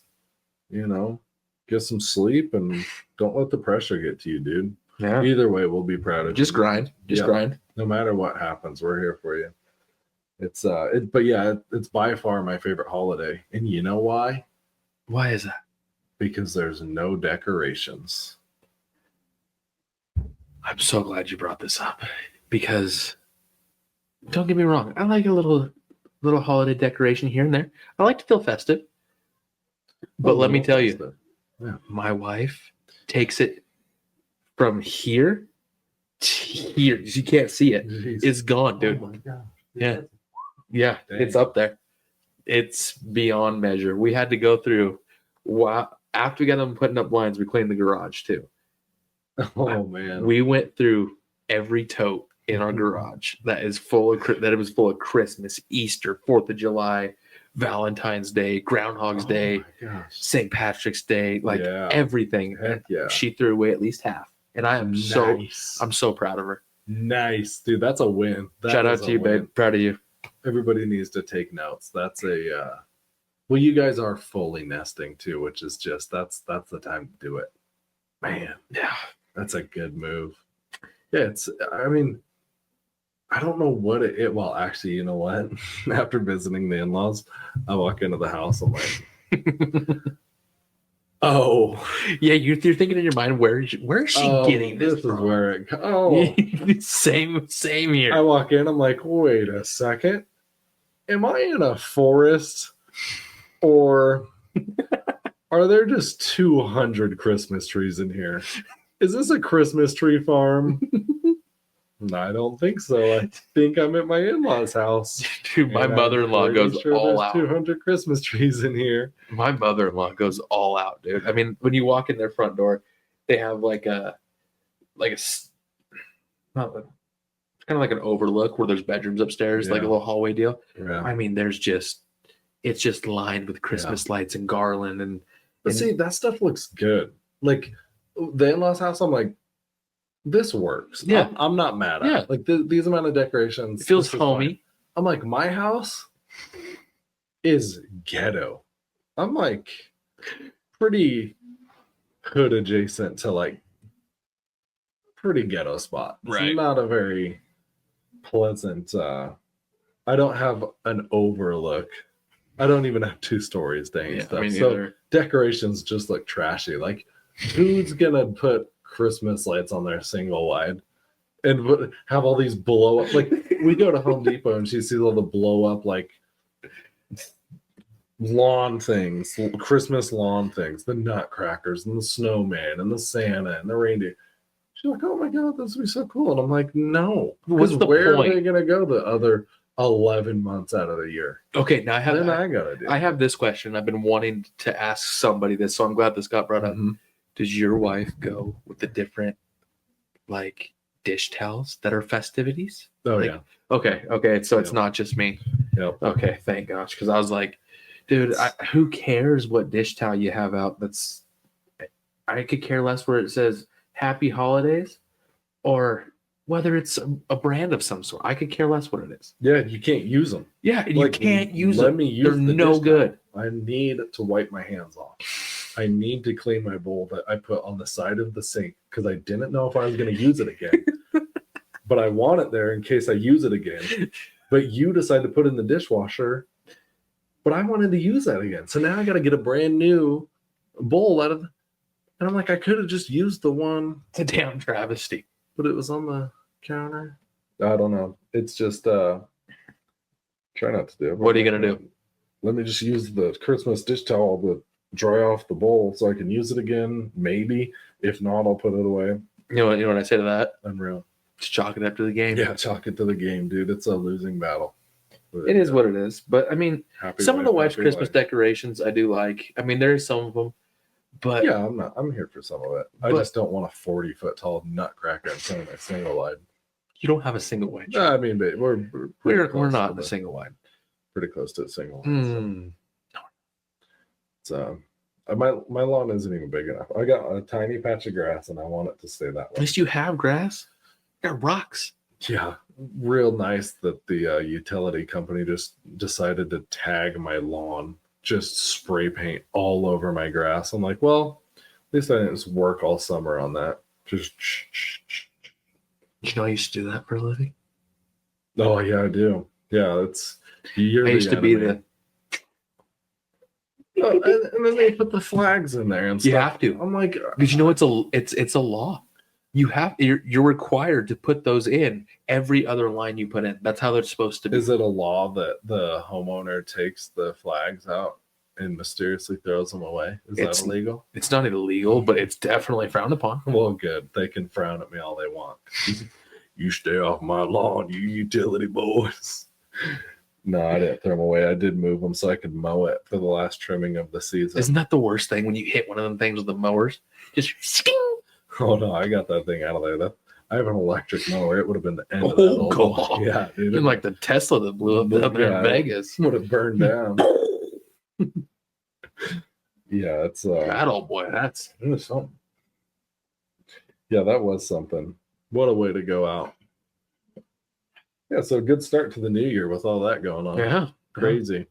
get some sleep and don't let the pressure get to you, dude. Yeah. Either way, we'll be proud of Just you. grind. Just Yeah. grind. No matter what happens, we're here for you. It's it's by far my favorite holiday, and you know why? Why is that? Because there's no decorations. I'm so glad you brought this up because don't get me wrong, I like a little holiday decoration here and there. I like to feel festive. But let me tell you, my wife takes it from here to here. You can't see it. It's gone, dude. Oh my God. Yeah. Yeah, Dang. it's up there. It's beyond measure. We had to go through after we got them putting up blinds, we cleaned the garage too. Oh man. We went through every tote in our garage that was full of Christmas, Easter, 4th of July, Valentine's Day, Groundhog's Day, Oh my gosh. St. Patrick's Day, like Yeah. everything. Heck yeah. She threw away at least half. And I am Nice. I'm so proud of her. Nice, dude. That's a win. That Shout out is to a you, win. babe. Proud of you. Everybody needs to take notes. That's a well, you guys are fully nesting too, which is just that's the time to do it. Man, Yeah. that's a good move. Yeah, I mean, I don't know what it well, actually, you know what? After visiting the in-laws, I walk into the house, I'm like, oh, Yeah, you're thinking in your mind, where is she getting this is from? where it oh same here. I walk in, I'm like, wait a second. am I in a forest or are there just 200 Christmas trees in here? Is this a Christmas tree farm? I don't think so. I think I'm at my in-laws' house. Dude, my And I'm mother-in-law pretty goes sure all there's out. 200 Christmas trees in here. My mother-in-law goes all out, dude. I mean, when you walk in their front door, they have like a not a, it's kind of like an overlook where there's bedrooms upstairs, like a Yeah. little hallway deal. Yeah. I mean, it's just lined with Christmas lights and garland and But see, that stuff looks good. Like the in-laws' house, I'm like, this works. Yeah. I'm not mad at Yeah. it. Like these amount of decorations. it feels this is homey. fine. I'm like, my house is ghetto. I'm like pretty hood adjacent to like pretty ghetto spot. It's Right. not a very pleasant I don't have an overlook. I don't even have 2 stories dang Yeah, stuff. me So neither. decorations just look trashy. Like who's gonna put Christmas lights on their single wide and have all these blow up? Like we go to Home Depot and she sees all the blow up like lawn things, Christmas lawn things, the nutcrackers and the snowman and the Santa and the reindeer. She's like, "Oh my god, this would be so cool!" And I'm like, "No, What's because the where point? are they gonna go the other 11 months out of the year? Okay, now Then I gotta do. I have this question. I've been wanting to ask somebody this, so I'm glad this got brought up. Mhm. Does your wife go with the different like dish towels that are festivities? Oh Like, yeah, Okay. So it's Yep. not just me. yep. Okay, thank gosh, because I was like, dude, who cares what dish towel you have out? I could care less where it says Happy Holidays, or whether it's a brand of some sort. I could care less what it is. Yeah, you can't use them. Yeah, and Like, you can't use let them. me use They're the no dish good. I need to wipe my hands off. I need to clean my bowl that I put on the side of the sink because I didn't know if I was going to use it again. But I want it there in case I use it again. But you decide to put it in the dishwasher. But I wanted to use that again. So now I got to get a brand new bowl out of the, and I'm like, I could have just used the one, It's a damn travesty. but it was on the counter. I don't know. It's just try not to do it. What are you gonna do? Let me just use the Christmas dish towel to dry off the bowl so I can use it again. Maybe. If not, I'll put it away. You know what I say to that? Unreal. Just chalk it up to the game. Yeah, chalk it to the game, dude. It's a losing battle. But, It is what it is. But I mean, happy some of the wife, wife's happy Christmas life. decorations I do like. I mean, there is some of them, but Yeah, I'm here for some of it. I But- just don't want a 40-foot tall nutcracker in front of my single wide. you don't have a single wide. No, I mean, but we're pretty we're close not to in a single wide. pretty close to a single. Mm. So my lawn isn't even big enough. I got a tiny patch of grass and I want it to stay that At way. least you have grass. You got rocks. Yeah, real nice that the utility company just decided to tag my lawn, just spray paint all over my grass. I'm like, well, at least I didn't just work all summer on that. Just You know, I used to do that for a living. oh yeah, I do. Yeah, it's you're I used the to be enemy. Oh, and then they put the flags in there and You stuff. have to. I'm like, because you know it's a law. You're required to put those in every other line you put in. That's how they're supposed to be. is it a law that the homeowner takes the flags out and mysteriously throws them away? Is It's- that illegal? It's not illegal, but it's definitely frowned upon. Well, good. They can frown at me all they want. You stay off my lawn, you utility boys. No, I didn't throw them away. I did move them so I could mow it for the last trimming of the season. Isn't that the worst thing when you hit one of them things with the mowers? Just sking. Oh no, I got that thing out of there. I have an electric mower. It would have been the end of that Oh, old God. one. Yeah, dude. You're like the Tesla that blew up down there in Vegas. Would have burned down. Yeah, it's That old boy, that's it was something. Yeah, that was something. What a way to go out. Yeah, so good start to the new year with all that going on. yeah. Crazy.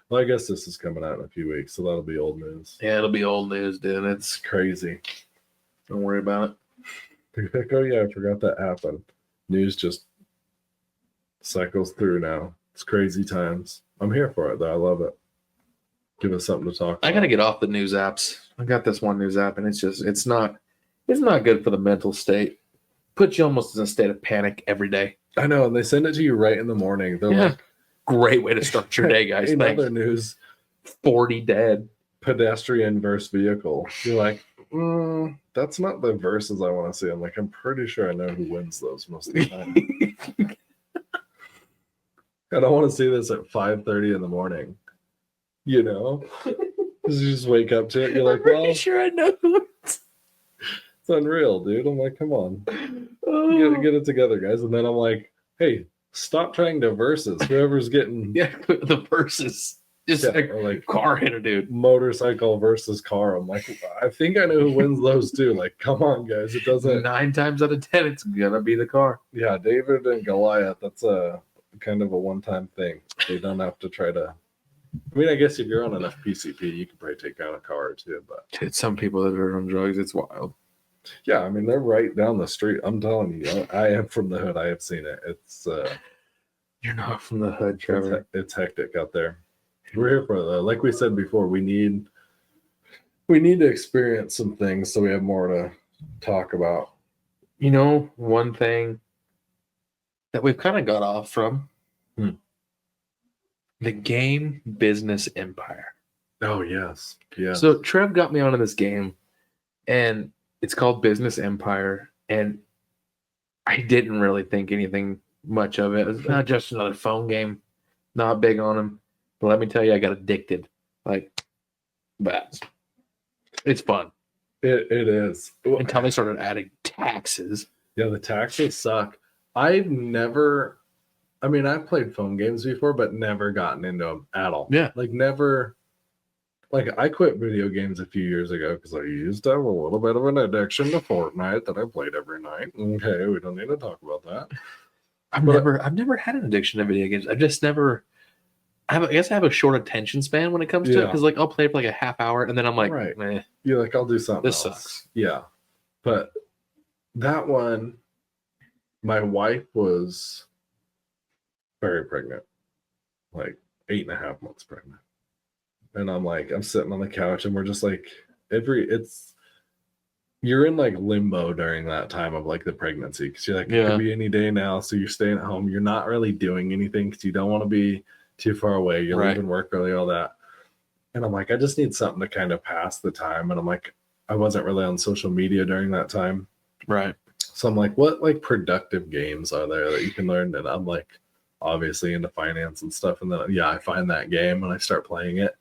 Well, I guess this is coming out in a few weeks, so that'll be old news. Yeah, it'll be old news, dude. It's crazy. Don't worry about it. Oh yeah, I forgot that happened. News just cycles through now. It's crazy times. I'm here for it though. I love it. Give us something to talk about. I gotta get off the news apps. I got this one news app, and it's not good for the mental state. Puts you almost in a state of panic every day. I know, and they send it to you right in the morning. They're Yeah. like, Great way to start your day, guys. In Thanks. other news, 40 dead. pedestrian versus vehicle. You're like, that's not the verses I want to see. I'm like, I'm pretty sure I know who wins those most of the time. I don't want to see this at 5:30 in the morning. You know? Because you just wake up to it. You're like, well, Pretty sure I know. it's unreal, dude. I'm like, come on. Get it together, guys. And then I'm like, hey, stop trying to versus. Whoever's getting Yeah, the verses. Just or like car hit a dude. motorcycle versus car. I'm like, I think I know who wins those too. Like, come on, guys. It doesn't. 9 times out of 10, it's gonna be the car. Yeah, David and Goliath. That's a kind of a one-time thing. They don't have to try to. I mean, I guess if you're on enough PCP, you can probably take down a car or two. But It's some people that are on drugs. It's wild. yeah, I mean, they're right down the street. I'm telling you, I am from the hood. I have seen it. It's You're not from the hood, Trevor. it's hectic out there. We're here for like we said before. We need to experience some things so we have more to talk about. You know, one thing that we've kind of got off from the game business empire. Oh yes, yeah. So Trev got me onto this game, and it's called Business Empire, and I didn't really think anything much of it. It's not just another phone game. Not big on them, but let me tell you, I got addicted. Like, bad. It's fun It is. until they started adding taxes. Yeah, the taxes suck. I've played phone games before, but never gotten into them at all. Yeah. Like never. Like I quit video games a few years ago because I used to have a little bit of an addiction to Fortnite that I played every night. Okay, we don't need to talk about that. I've never had an addiction to video games. I've just never. I guess I have a short attention span when it comes to it, because like I'll play for like a half hour and then I'm like, Right. meh. You're like, I'll do something This else. sucks. Yeah. But that one, my wife was very pregnant, like 8.5 months pregnant. And I'm like, I'm sitting on the couch and we're just like, you're in like limbo during that time of like the pregnancy. Cause you're like, it could be any day now. So you're staying at home. You're not really doing anything because you don't want to be too far away. You're leaving work early, all that. And I'm like, I just need something to kind of pass the time. And I'm like, I wasn't really on social media during that time. Right. So I'm like, what like productive games are there that you can learn? And I'm like, obviously into finance and stuff. And then, I find that game and I start playing it.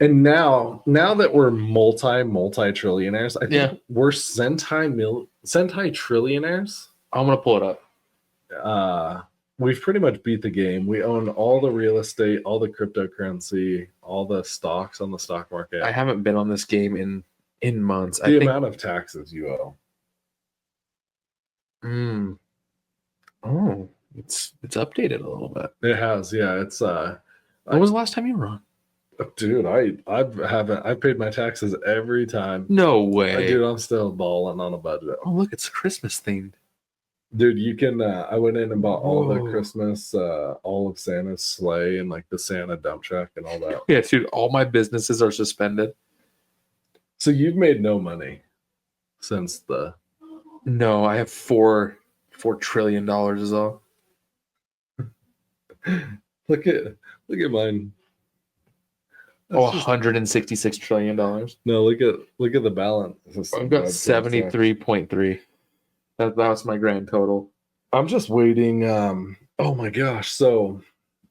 And now that we're multi-trillionaires, I think we're centi-trillionaires. I'm going to pull it up. We've pretty much beat the game. We own all the real estate, all the cryptocurrency, all the stocks on the stock market. I haven't been on this game in months. The amount of taxes you owe. Oh, it's updated a little bit. It has, yeah. It's when was the last time you were on? Dude, I paid my taxes every time. No way. Dude, I'm still balling on a budget. Oh, look, it's Christmas themed. Dude, you can I went in and bought all the Christmas, all of Santa's sleigh and like the Santa dump truck and all that. Yeah, dude, all my businesses are suspended. So you've made no money since the No, I have $4 trillion is all. Look at mine. That's $166 trillion. No, look at the balance. I've got 73.3. That's my grand total. I'm just waiting. Oh my gosh. So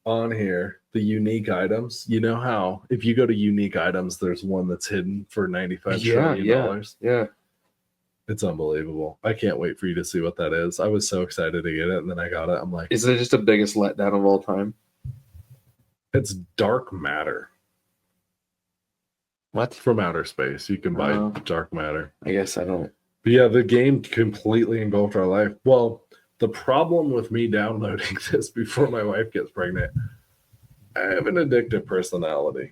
on here, the unique items, you know how if you go to unique items, there's one that's hidden for $95 trillion. Yeah. It's unbelievable. I can't wait for you to see what that is. I was so excited to get it, and then I got it. I'm like, is it just the biggest letdown of all time? It's dark matter. What? From outer space. You can buy dark matter. I guess I don't. But yeah, the game completely engulfed our life. Well, the problem with me downloading this before my wife gets pregnant, I have an addictive personality.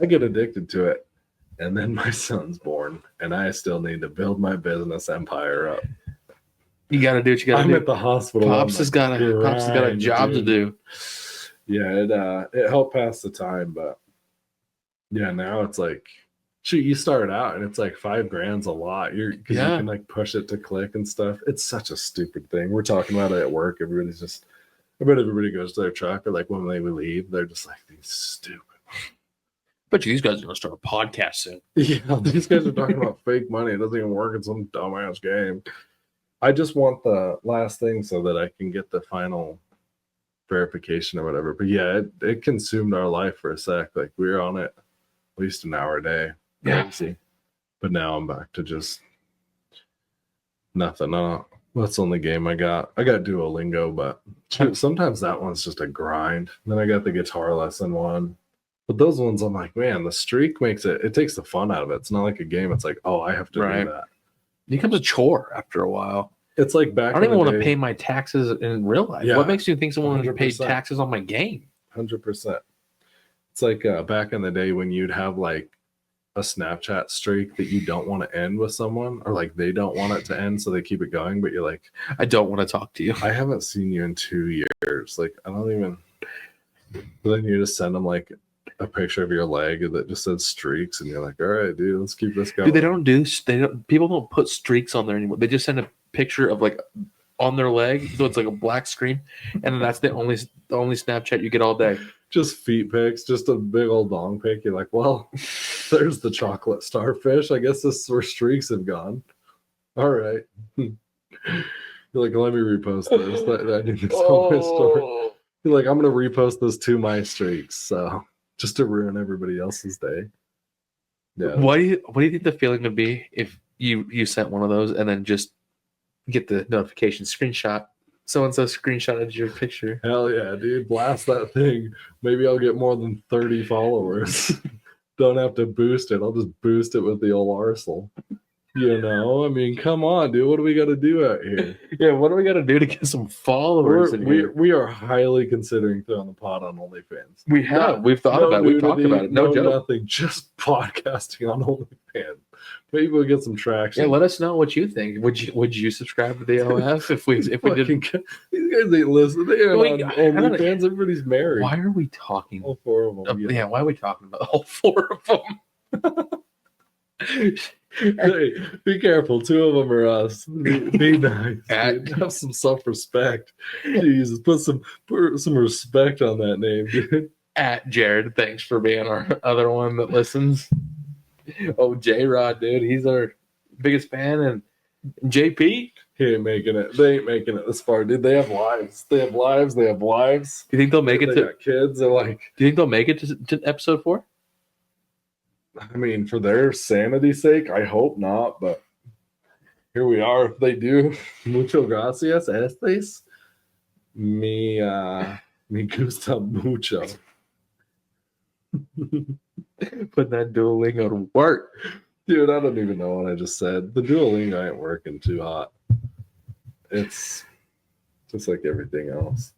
I get addicted to it, and then my son's born, and I still need to build my business empire up. You got to do what you got to do. I'm at the hospital. Pops has got a job to do. Yeah, it helped pass the time, but yeah, now it's like, shoot, you start out and it's like $5,000's a lot. Because you can like push it to click and stuff. It's such a stupid thing. We're talking about it at work. Everybody's just I bet everybody goes to their truck, or like when they leave, they're just like, these stupid. Bet you these guys are gonna start a podcast soon. Yeah, these guys are talking about fake money. It doesn't even work in some dumbass game. I just want the last thing so that I can get the final verification or whatever. But yeah, it consumed our life for a sec. Like we were on it at least an hour a day. Crazy. But now I'm back to just nothing. That's the only game I got. I got Duolingo, but sometimes that one's just a grind. Then I got the guitar lesson one. But those ones, I'm like, man, the streak makes it takes the fun out of it. It's not like a game. It's like, oh, I have to do that. It becomes a chore after a while. It's like back. I don't even want to pay my taxes in real life. Yeah, what makes you think someone would pay 100%. taxes on my game? 100%. It's like back in the day when you'd have like a Snapchat streak that you don't want to end with someone, or like they don't want it to end, so they keep it going. But you're like, I don't want to talk to you. I haven't seen you in 2 years. Like I don't even. But then you just send them like a picture of your leg that just says streaks, and you're like, all right, dude, let's keep this going. Dude, people don't put streaks on there anymore. They just send a picture of like on their leg, so it's like a black screen, and then that's the only Snapchat you get all day. Just feet pics, just a big old dong pic. You're like, well, there's the chocolate starfish. I guess this is where streaks have gone. All right. You're like, let me repost this. I need this on my story. You're like, I'm gonna repost this to my streaks, so just to ruin everybody else's day. Yeah. What do you think the feeling would be if you sent one of those and then just get the notification screenshot? So-and-so screenshotted your picture. Hell yeah, dude. Blast that thing. Maybe I'll get more than 30 followers. Don't have to boost it. I'll just boost it with the old Arsenal. You know? I mean, come on, dude. What do we got to do out here? Yeah, what do we got to do to get some followers in here? We are highly considering throwing the pod on OnlyFans. We have. We've thought about it. We've talked about it. No joke. Nothing. Just podcasting on OnlyFans. Maybe we'll get some traction. Yeah, let us know what you think. Would you subscribe to the OF if we did? These guys ain't listening. They are on OnlyFans. Everybody's married. Why are we talking? All four of them. Yeah, why are we talking about all four of them? Hey, be careful. 2 of them are us. Be nice. Have some self-respect. Jesus, put some respect on that name, dude. At Jared, thanks for being our other one that listens. Oh, J-Rod, dude, he's our biggest fan, and JP. He ain't making it. They ain't making it this far, dude. They have lives. They have lives. They have lives. Do you think they'll make it they to got kids? They're like. Do you think they'll make it to episode 4? I mean, for their sanity's sake, I hope not, but here we are. If they do, mucho gracias, estes. Me gusta mucho. Put that Duolingo to work. Dude, I don't even know what I just said. The Duolingo ain't working too hot. It's just like everything else.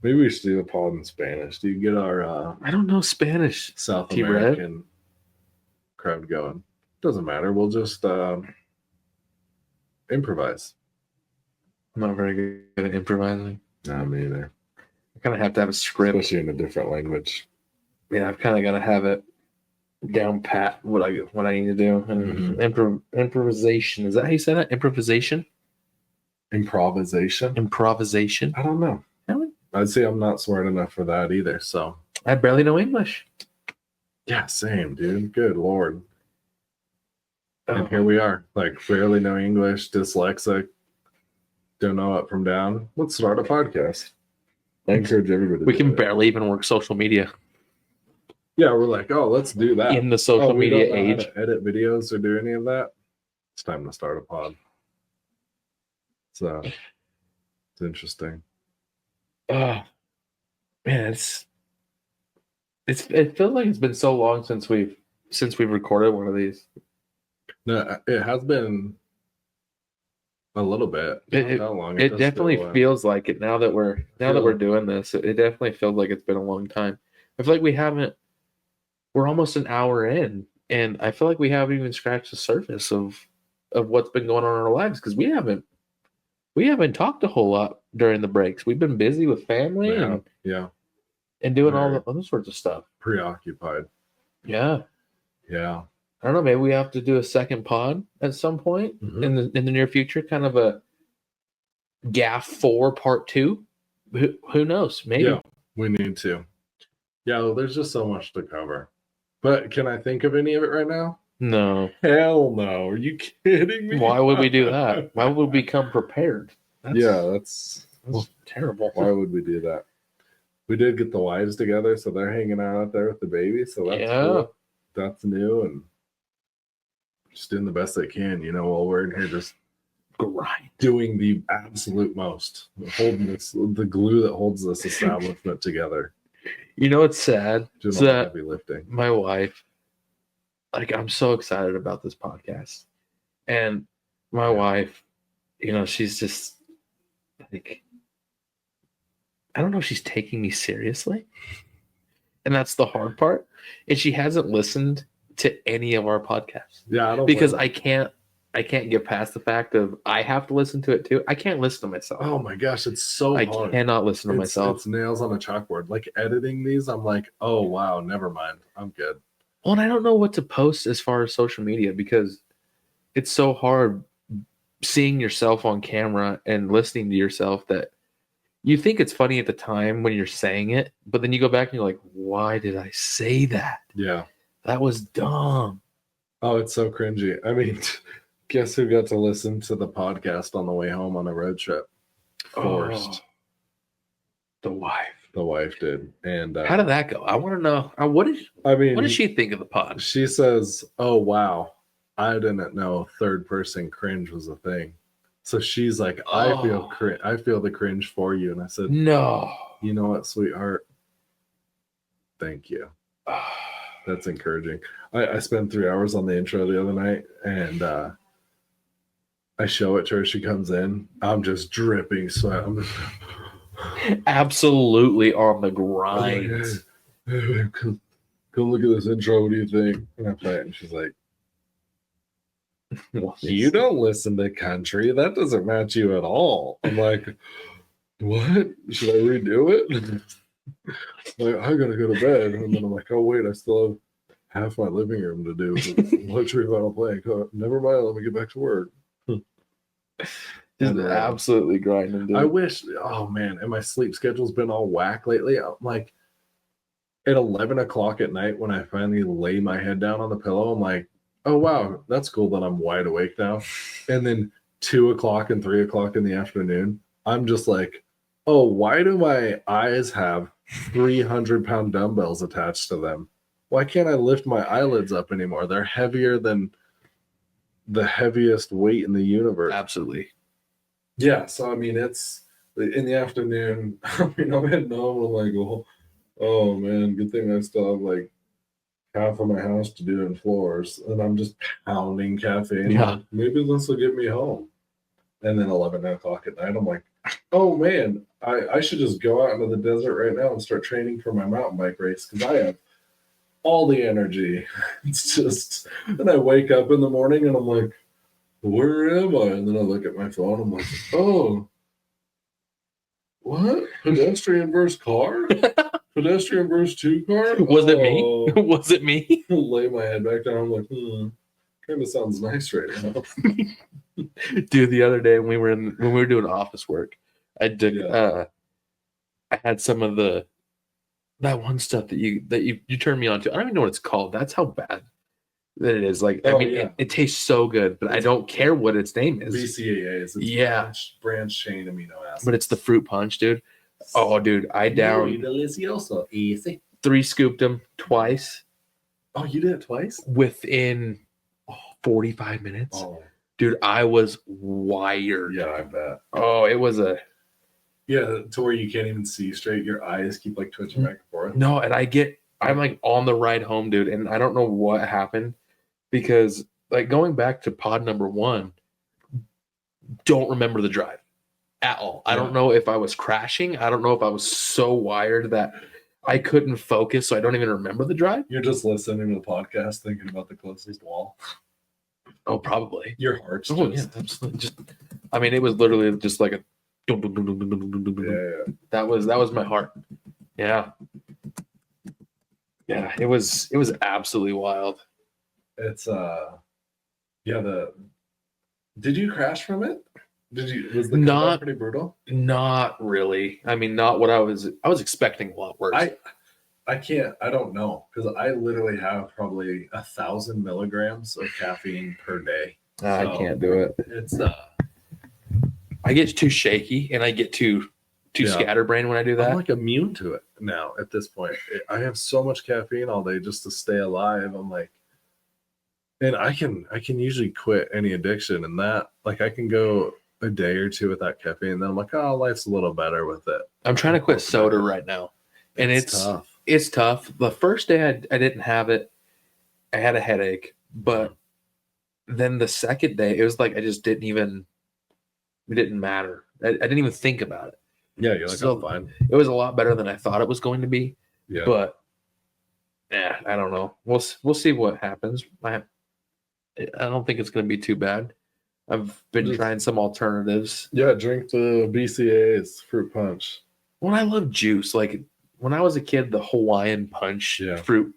Maybe we should do a pod in Spanish. Do you get our I don't know Spanish. South T-Red? American crowd going? Doesn't matter. We'll just improvise. I'm not very good at improvising. Nah, me either. I kind of have to have a script. Especially in a different language. Yeah, I've kind of got to have it down pat what I need to do. And improvisation, is that how you say that? Improvisation. Improvisation. I I don't know. Really? I'd say I'm not smart enough for that either. So I barely know English. yeah, same, dude. Good Lord. And here we are, like barely know English, dyslexic, don't know up from down. Let's start a podcast. I encourage everybody. We can barely even work social media Yeah, we're like, oh, let's do that. in the social we media don't know how age. to edit videos or do any of that. It's time to start a pod. So it's interesting. Oh man, it feels like it's been so long since we've recorded one of these. No, it has been a little bit. How long? It does definitely feel, feels like it now that we're doing this. It definitely feels like it's been a long time. I feel like we're almost an hour in, and I feel like we haven't even scratched the surface of what's been going on in our lives, because we haven't talked a whole lot during the breaks. We've been busy with family and doing all the other sorts of stuff. Preoccupied. Yeah. Yeah. I don't know. Maybe we have to do a second pod at some point in the near future, kind of a GAF 4 part 2. who knows? Maybe. Yeah, we need to. Yeah, well, there's just so much to cover. But can I think of any of it right now? No. Hell no. Are you kidding me? Why would we do that? Why would we come prepared? That's terrible. why would we do that? We did get the wives together, so they're hanging out there with the baby. So that's cool. That's new and just doing the best they can, while we're in here just doing the absolute most, holding the glue that holds this establishment together. It's sad. Doing all the heavy lifting. My wife, I'm so excited about this podcast. And my wife, she's just I don't know if she's taking me seriously. And that's the hard part. And she hasn't listened to any of our podcasts. Yeah, I don't because I can't get past the fact of I have to listen to it too. I can't listen to myself. Oh my gosh, it's so hard. I cannot listen to myself. It's nails on a chalkboard. Like editing these, I'm like, oh wow, never mind. I'm good. Well, and I don't know what to post as far as social media because it's so hard seeing yourself on camera and listening to yourself that you think it's funny at the time when you're saying it, but then you go back and you're like, why did I say that? Yeah. That was dumb. Oh, it's so cringy. I mean, guess who got to listen to the podcast on the way home on a road trip? Forced. The wife. The wife did. And how did that go? I want to know. What did she think of the pod? She says, oh, wow. I didn't know third person cringe was a thing. So she's like, I feel the cringe for you. And I said, no. You know what, sweetheart? Thank you. That's encouraging. I spent 3 hours on the intro the other night, and I show it to her. She comes in. I'm just dripping sweat. I'm just absolutely on the grind. Hey, come look at this intro. What do you think? And I play it, and she's like, you don't listen to country. That doesn't match you at all. I'm like, what? Should I redo it? Like, I gotta go to bed. And then I'm like, oh wait, I still have half my living room to do. Luxury vinyl playing. Never mind, let me get back to work. Just absolutely grinding, dude. I wish, oh man, and my sleep schedule's been all whack lately. I'm like, at 11 o'clock at night when I finally lay my head down on the pillow, I'm like, oh wow, that's cool that I'm wide awake now. And then 2 o'clock and 3 o'clock in the afternoon, I'm just like, oh, why do my eyes have 300-pound dumbbells attached to them? Why can't I lift my eyelids up anymore? They're heavier than the heaviest weight in the universe. Absolutely. Yeah, so I mean, it's in the afternoon. I mean, I'm heading home. I'm like, oh man, good thing I still have like half of my house to do in floors, and I'm just pounding caffeine. Yeah. Maybe this will get me home. And then 11 o'clock at night, I'm like, oh man, I should just go out into the desert right now and start training for my mountain bike race because I have all the energy. It's just, and I wake up in the morning and I'm like, where am I? And then I look at my phone. I'm like, oh, what? Pedestrian versus car? Pedestrian versus 2 car? Was it me? Was it me? Lay my head back down. I'm like, kind of sounds nice right now. Dude, the other day when we were doing office work, I did I had some of that one stuff that you turned me on to. I don't even know what it's called. That's how bad that it is. Like, it tastes so good, but I don't care what its name is. BCAAs. It's branch chain amino acids. But it's the fruit punch, dude. Oh, dude, I downed 3 scooped them twice. Oh, you did it twice? Within 45 minutes. Oh. Dude, I was wired. Yeah, I bet. Oh, it was to where you can't even see straight. Your eyes keep like twitching back and forth. No, and I'm like on the ride home, dude, and I don't know what happened because like going back to pod number 1, don't remember the drive at all. I don't know if I was crashing. I don't know if I was so wired that I couldn't focus, so I don't even remember the drive. You're just listening to the podcast thinking about the closest wall. Oh, probably. Your heart's yeah, absolutely. Just, I mean, it was literally just like a. Yeah. That was my heart. Yeah. Yeah, it was absolutely wild. It's Did you crash from it? Was the comeback pretty brutal? Not really. I mean, not what I was expecting a lot worse. I don't know, because I literally have probably 1,000 milligrams of caffeine per day. I can't do it. It's I get too shaky and I get too scatterbrained when I do that. I'm like immune to it now at this point. I have so much caffeine all day just to stay alive. I'm like, and I can usually quit any addiction, and that, like, I can go a day or two without caffeine, and then I'm like, oh, life's a little better with it. I'm trying to quit soda right now, and it's tough. It's tough. The first day I didn't have it. I had a headache, but then the second day it was like I just didn't even. It didn't matter. I didn't even think about it. Yeah, you're like, so I'm fine. It was a lot better than I thought it was going to be. Yeah, but I don't know. We'll see what happens. I don't think it's going to be too bad. I've been trying some alternatives. Yeah, drink the BCAAs, fruit punch. When I love juice, like when I was a kid, the Hawaiian punch, fruit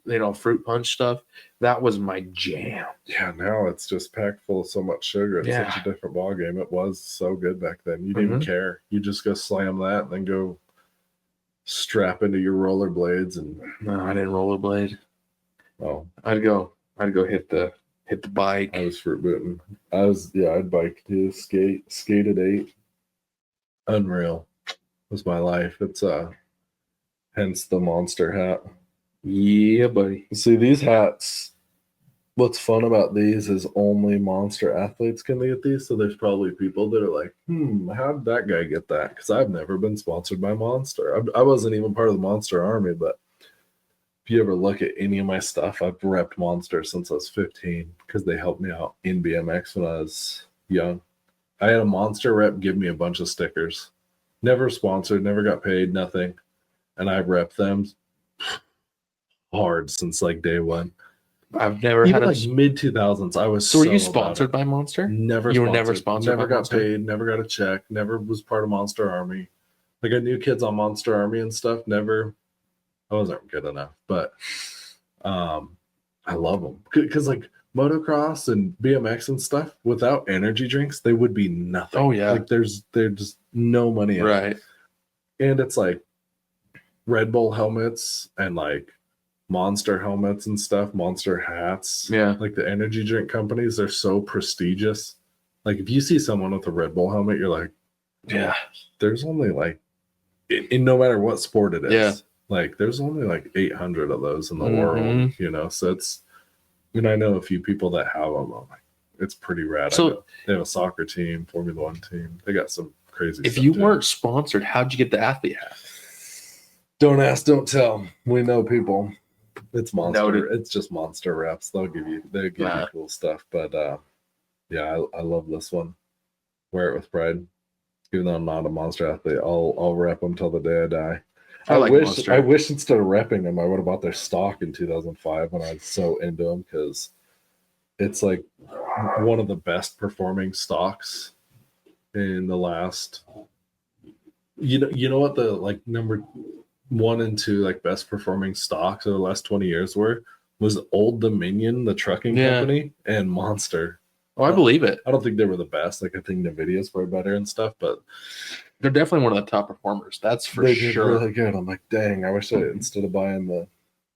punch stuff, that was my jam. Yeah, now it's just packed full of so much sugar. It's such a different ballgame. It was so good back then. You didn't even care. You just go slam that and then go strap into your rollerblades. And no, I didn't rollerblade. Oh, I'd go hit the bike. I was fruit booting. I'd bike too. Skate at 8. Unreal. Was my life. It's hence the monster hat. Yeah, buddy. See, these hats, what's fun about these is only monster athletes can get these. So there's probably people that are like, how did that guy get that? Because I've never been sponsored by Monster. I wasn't even part of the Monster Army, but if you ever look at any of my stuff, I've repped Monster since I was 15 because they helped me out in BMX when I was young. I had a Monster rep give me a bunch of stickers. Never sponsored, never got paid, nothing. And I rep them hard since like day one. I've never Even had like mid 2000s. I was. So were you sponsored by Monster? Never. You were never sponsored. Never by got Monster? paid. Never got a check. Never was part of Monster Army. Like I knew kids on Monster Army and stuff. Never. I wasn't good enough, but I love them because like motocross and BMX and stuff without energy drinks, they would be nothing. Oh yeah. Like there's just no money in it. Right. And it's like Red Bull helmets and like Monster helmets and stuff, Monster hats. Yeah. Like the energy drink companies, they're so prestigious. Like if you see someone with a Red Bull helmet, you're like, yeah, there's only like, in no matter what sport it is, yeah, like there's only like 800 of those in the world, you know? So it's, and I know a few people that have them. I'm like, it's pretty rad. So they have a soccer team, Formula One team. They got some crazy if stuff you too. weren't sponsored, how'd you get the athlete hat? Don't ask, don't tell. We know people. It's Monster. Noted. It's just Monster reps. They'll give you cool stuff. But yeah, I love this one. Wear it with pride. Even though I'm not a Monster athlete, I'll rep them till the day I die. I wish instead of repping them, I would have bought their stock in 2005 when I was so into them, because it's like one of the best performing stocks in the last. You know what the like number 1 and 2 like best performing stocks of the last 20 years was Old Dominion, the trucking company, and Monster. Oh, I believe it. I don't think they were the best. Like I think Nvidia's way better and stuff, but they're definitely one of the top performers. That's for they sure. Did really good. I'm like, dang, I wish I instead of buying the.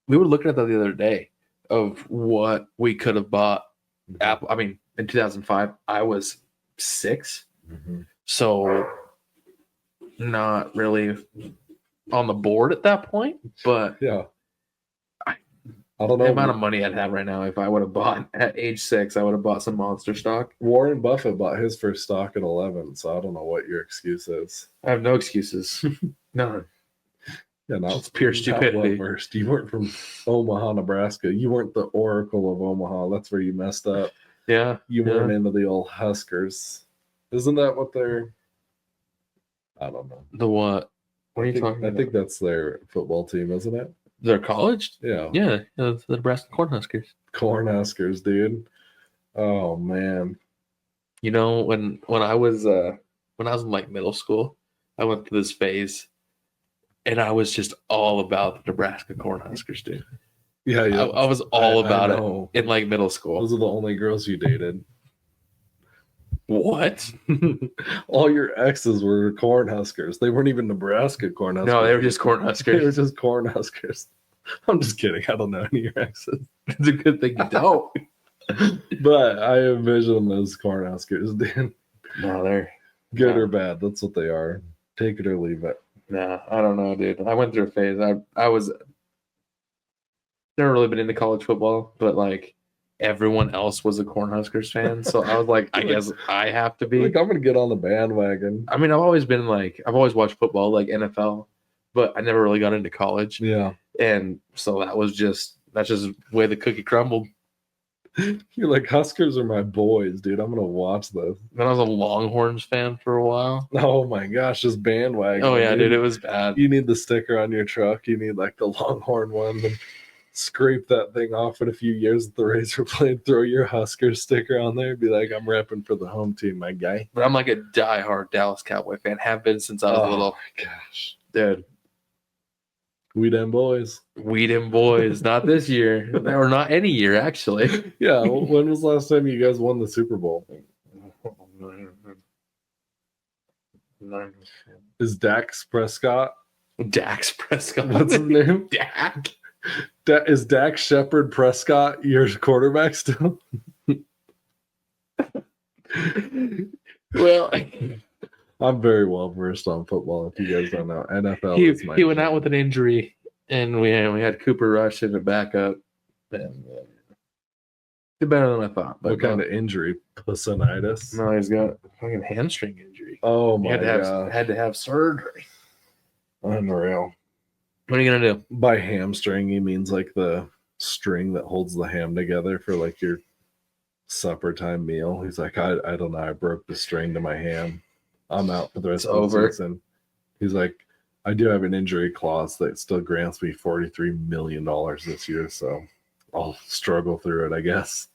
We were looking at that the other day of what we could have bought. Apple. I mean, in 2005, I was 6, so not really on the board at that point. But yeah, I don't know the amount of money I'd have right now. If I would have bought at age 6, I would have bought some Monster stock. Warren Buffett bought his first stock at 11, so I don't know what your excuse is. I have no excuses. None. Yeah, it's pure stupidity. First, you weren't from Omaha, Nebraska. You weren't the Oracle of Omaha. That's where you messed up. Yeah, you weren't into the old Huskers. Isn't that what they're? I don't know. The what? What are you talking about? I think that's their football team, isn't it? Their college? Yeah. Yeah, the Nebraska Cornhuskers. Cornhuskers, dude. Oh man. You know, when I was in like middle school, I went through this phase, and I was just all about the Nebraska Cornhuskers, dude. Yeah, yeah. I was all about it in like middle school. Those are the only girls you dated. What? All your exes were Cornhuskers. They weren't even Nebraska Cornhuskers. No, they were just They were Cornhuskers. just Cornhuskers. I'm just kidding. I don't know any of your exes. It's a good thing you don't. But I envision them as Cornhuskers, Dan. No, they're Good or bad. That's what they are. Take it or leave it. nah. I don't know, dude. I went through a phase. I was never really been into college football, but like everyone else was a Cornhuskers fan, so I was like, I guess I have to be. Like, I'm gonna get on the bandwagon. I mean, I've always watched football, like NFL, but I never really got into college, Yeah. and so that's just the way the cookie crumbled. You're like, Huskers are my boys, dude. I'm gonna watch this. Then I was a Longhorns fan for a while. Oh my gosh, just bandwagon. Oh yeah, dude, it was bad. You need the sticker on your truck. You need like the Longhorn one. And scrape that thing off in a few years with the razor blade. Throw your Husker sticker on there. Be like, I'm repping for the home team, my guy. But I'm like a diehard Dallas Cowboy fan. Have been since I was little. My gosh, Dude, we them boys. we them boys. Not this year, or not any year actually. Yeah. When was the last time you guys won the Super Bowl? Is Dax Prescott? Dax Prescott. What's his name? Dak. Is Dax Shepard Prescott your quarterback still? Well, I'm very well versed on football. If you guys don't know, NFL is my. he went out with an injury, and we had Cooper Rush in the backup. And, did better than I thought. But What kind of injury? Placinitis. No, he's got a fucking hamstring injury. Oh He my god! had to have surgery. Unreal. What are you gonna do? By hamstring, he means like the string that holds the ham together for like your supper time meal. He's like, I don't know. I broke the string to my ham. I'm out for the rest It's of the over. season. He's like, I do have an injury clause that still grants me $43 million this year, so I'll struggle through it, I guess.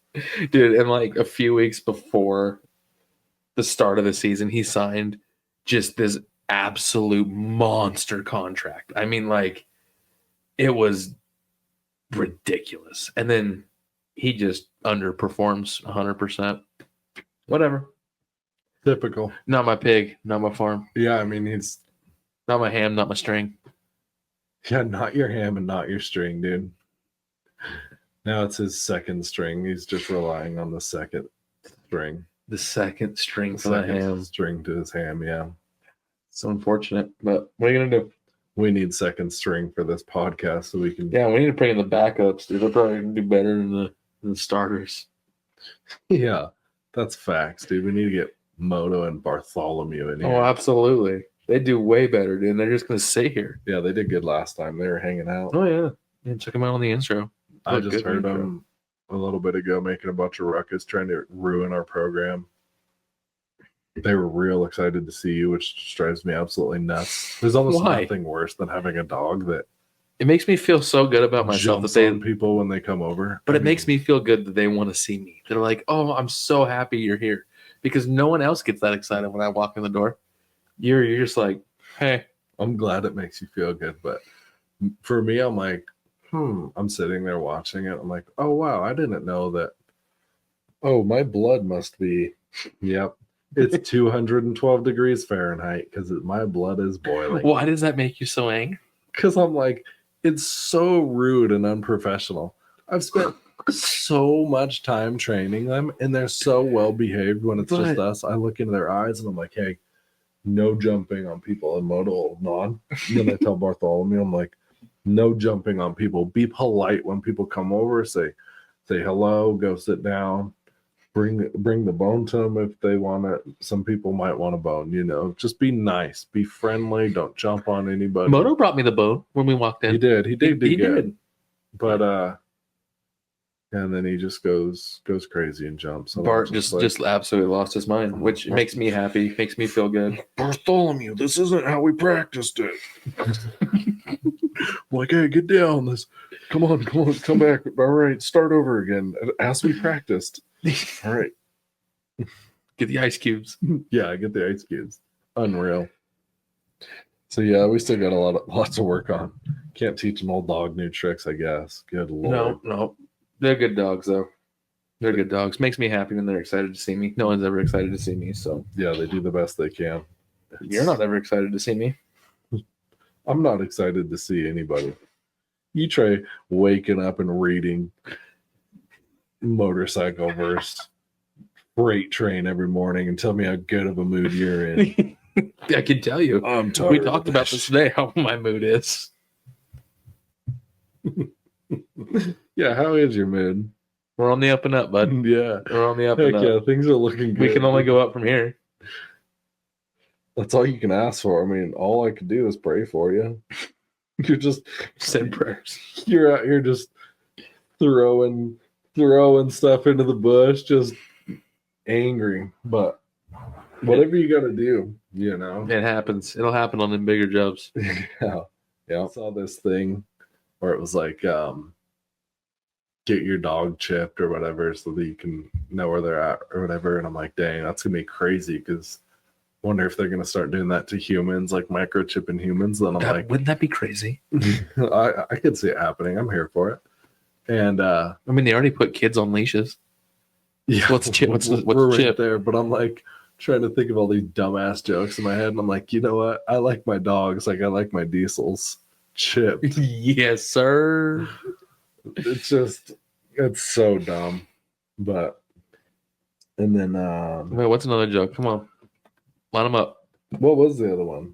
Dude, and like a few weeks before the start of the season, he signed just this absolute monster contract. I mean, like, it was ridiculous. And then he just underperforms 100%. Whatever. Typical. Not my pig, not my farm, Yeah, I mean, he's not my ham, not my string. not your ham and not your string, dude. Now it's his second string. He's just relying on the second string. The second string for the Second ham. string to his ham, yeah. So unfortunate, but what are you gonna do? We need second string for this podcast so we can. Yeah, we need to bring in the backups, dude. They're probably gonna do better than the starters. Yeah, that's facts, dude. We need to get Moto and Bartholomew in here. Oh, absolutely. They do way better, dude. They're just gonna sit here. Yeah, they did good last time. They were hanging out. Oh yeah. Yeah, check them out on the intro. I Look just good heard intro. them a little bit ago making a bunch of ruckus trying to ruin our program. They were real excited to see you, which just drives me absolutely nuts. There's almost Why? nothing worse than having a dog that It makes me feel so good about myself that jumps they on people when they come over. but it makes me feel good that they want to see me. They're like, "Oh, I'm so happy you're here." Because no one else gets that excited when I walk in the door. You're just like, "Hey, I'm glad it makes you feel good, but for me, I'm like, I'm sitting there watching it. I'm like, oh wow, I didn't know that. Oh, my blood must be, yep, it's 212 degrees Fahrenheit because my blood is boiling. why does that make you so angry?" Because I'm like, it's so rude and unprofessional. I've spent so much time training them, and they're so well behaved when it's just But- us. I look into their eyes and I'm like, hey, no jumping on people. And Moto will nod. And then I tell Bartholomew, I'm like, no jumping on people. Be polite when people come over. Say hello. Go sit down. Bring the bone to them if they want it. Some people might want a bone. Just be nice. Be friendly. Don't jump on anybody. Moto brought me the bone when we walked in. He did. He did. He good. did. But and then he just goes crazy and jumps. And Bart I'm just absolutely lost his mind, which makes me happy, makes me feel good. Bartholomew, this isn't how we practiced it. Like, hey, get down. Come on, come back. All right, start over again. As we practiced. All right. Get the ice cubes. Yeah, I get the ice cubes. Unreal. So yeah, we still got lots of work on. Can't teach an old dog new tricks, I guess. Good lord. No, they're good dogs though. They're good dogs. Makes me happy when they're excited to see me. No one's ever excited to see me, so Yeah, they do the best they can. you're not ever excited to see me. I'm not excited to see anybody. You try waking up and reading Motorcycle verse Freight Train every morning and tell me how good of a mood you're in. I can tell you. I'm tired. We talked about this today, how my mood is. Yeah, how is your mood? We're on the up and up, bud. Yeah. We're on the up Heck and up. yeah, things are looking good. We can only go up from here. That's all you can ask for. I mean, all I could do is pray for you. You're just Send prayers. you're out here just throwing stuff into the bush, just angry. But whatever you got to do, you know. It happens. It'll happen on them bigger jobs. Yeah. I saw this thing where it was like, get your dog chipped or whatever so that you can know where they're at or whatever. And I'm like, dang, that's gonna be crazy because I wonder if they're gonna start doing that to humans, like microchipping humans. Then I'm like, Wouldn't that be crazy? I could see it happening. I'm here for it. And I mean, they already put kids on leashes. yeah, What's chip? What's we're right chip? there? But I'm like trying to think of all these dumbass jokes in my head, and I'm like, you know what? I like my dogs like I like my diesels chipped. Yes, sir. It's so dumb. But and then Wait, what's another joke? Come on, line them up. what was the other one?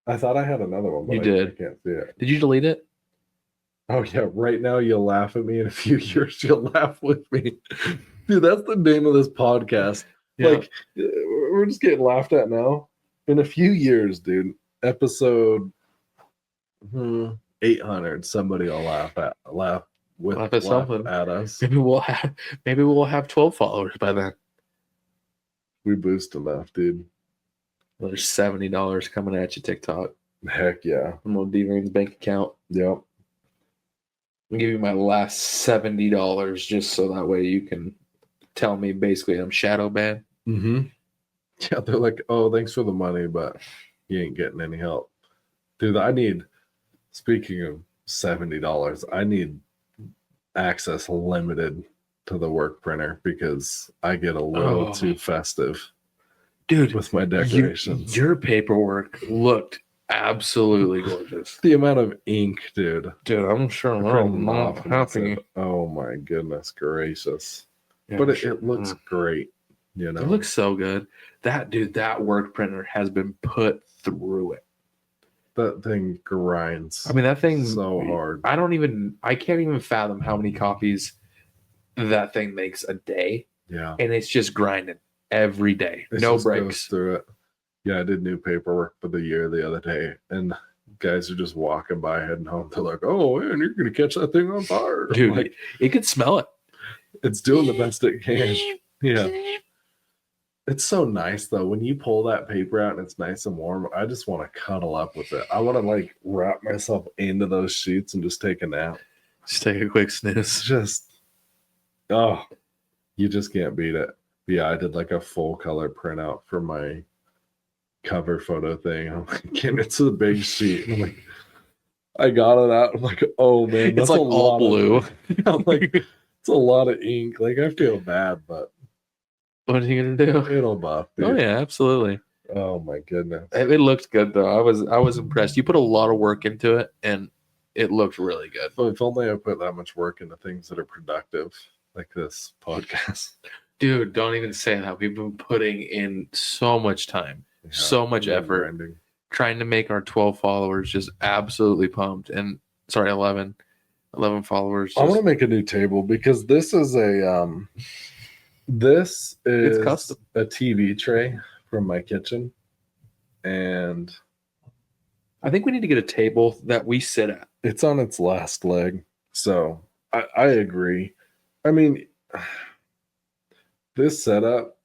I thought I had another one, but You I did. can't see it. Did you delete it? Oh yeah, right now you'll laugh at me. In a few years, you'll laugh with me. Dude, that's the name of this podcast. Yeah. Like, we're just getting laughed at now. In a few years, dude, episode 800, somebody will laugh at something. at us. Maybe we'll have 12 followers by then. We boost enough, dude. Well, there's $70 coming at you, TikTok. Heck yeah. I'm on D-Rain's bank account. Yep. I'll give you my last $70 just so that way you can tell me basically I'm shadow banned. Mm-hmm. Yeah, they're like, oh, thanks for the money, but you ain't getting any help. Dude, speaking of $70, I need access limited to the work printer because I get a little too festive, dude, with my decorations. Your paperwork looked absolutely gorgeous. The amount of ink, dude. Dude, I'm sure I'm not happy. Oh my goodness gracious. Yeah, But it looks great, you know. It looks so good. That work printer has been put through it. That thing grinds. I mean, that thing so hard. I can't even fathom how many copies that thing makes a day. Yeah. And it's just grinding every day. It no just breaks. goes through it. Yeah, I did new paperwork for the year the other day, and guys are just walking by heading home. They're like, "Oh man, you're gonna catch that thing on fire, dude!" Like, it could smell it. It's doing the best it can. Yeah. It's so nice though when you pull that paper out and it's nice and warm. I just want to cuddle up with it. I want to like wrap myself into those sheets and just take a nap. Just take a quick It's snooze. just, you just can't beat it. Yeah, I did like a full color printout for my cover photo thing. I'm like, and it's a big sheet. I'm like, I got it out. I'm like, oh man, It's like all blue. I'm like, it's a lot of ink. Like I feel bad, but What are you gonna do? it'll buff. Dude. Oh yeah, absolutely. Oh my goodness. It looked good though. I was impressed. You put a lot of work into it, and it looked really good. So if only I put that much work into things that are productive, like this podcast. Dude, don't even say that. We've been putting in so much time, so much effort, grinding. trying to make our 12 followers just absolutely pumped. And sorry, 11 followers. I want to make a new table because this is It's custom. a TV tray from my kitchen, and I think we need to get a table that we sit at. it's on its last leg. So I agree. I mean, this setup,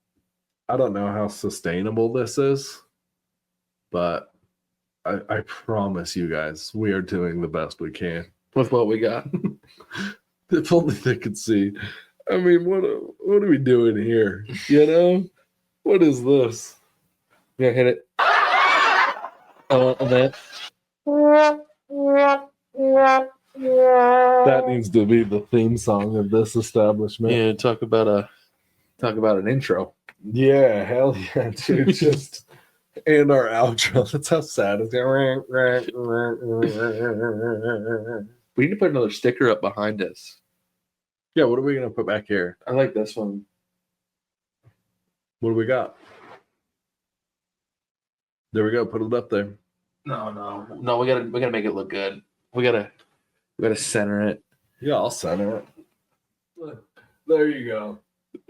I don't know how sustainable this is, but I promise you guys, we are doing the best we can. With what we got. If only they could see. I mean, what are we doing here? You know? What is this? Yeah, hit it. On that. That needs to be the theme song of this establishment. Yeah, talk about an intro. Yeah, hell yeah, dude. Just and our outro. That's how sad it's going. We need to put another sticker up behind us. Yeah, what are we gonna put back here? I like this one. What do we got? There we go. Put it up there. No. We gotta make it look good. We gotta center it. Yeah, I'll center it. Look, there you go.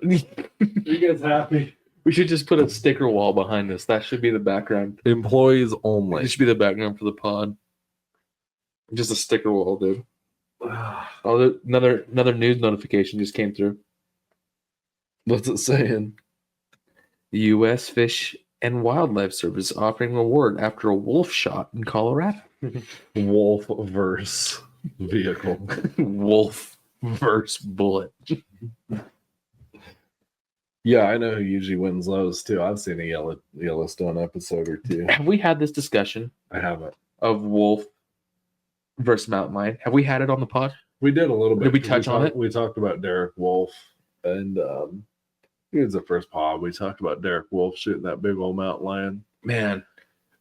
Are you guys happy? We should just put a sticker wall behind us. That should be the background. Employees It only. should be the background for the pod. Just a sticker wall, dude. Oh, another news notification just came through. What's it saying? The U.S. Fish and Wildlife Service offering an award after a wolf shot in Colorado. Wolf verse vehicle. Wolf versus bullet. Yeah, I know who usually wins those too. I've seen a Yellowstone episode or two. Have we had this discussion I haven't. of wolf versus mountain lion? Have we had it on the pod? We did a little bit. Did we touch on it? We talked about Derek Wolf, and he was the first pod. We talked about Derek Wolf shooting that big old mountain lion. Man,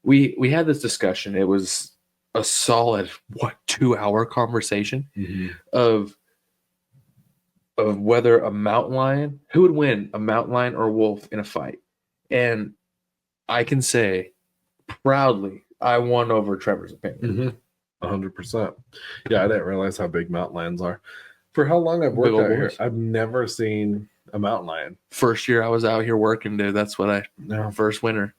we had this discussion. It was a solid 2-hour conversation of whether a mountain lion, who would win, a mountain lion or a wolf in a fight. And I can say proudly, I won over Trevor's opinion. 100%. Yeah, I didn't realize how big mountain lions are. For how long I've Big worked old out here, boys. I've never seen a mountain lion. First year I was out here working, dude. That's what No. first winter.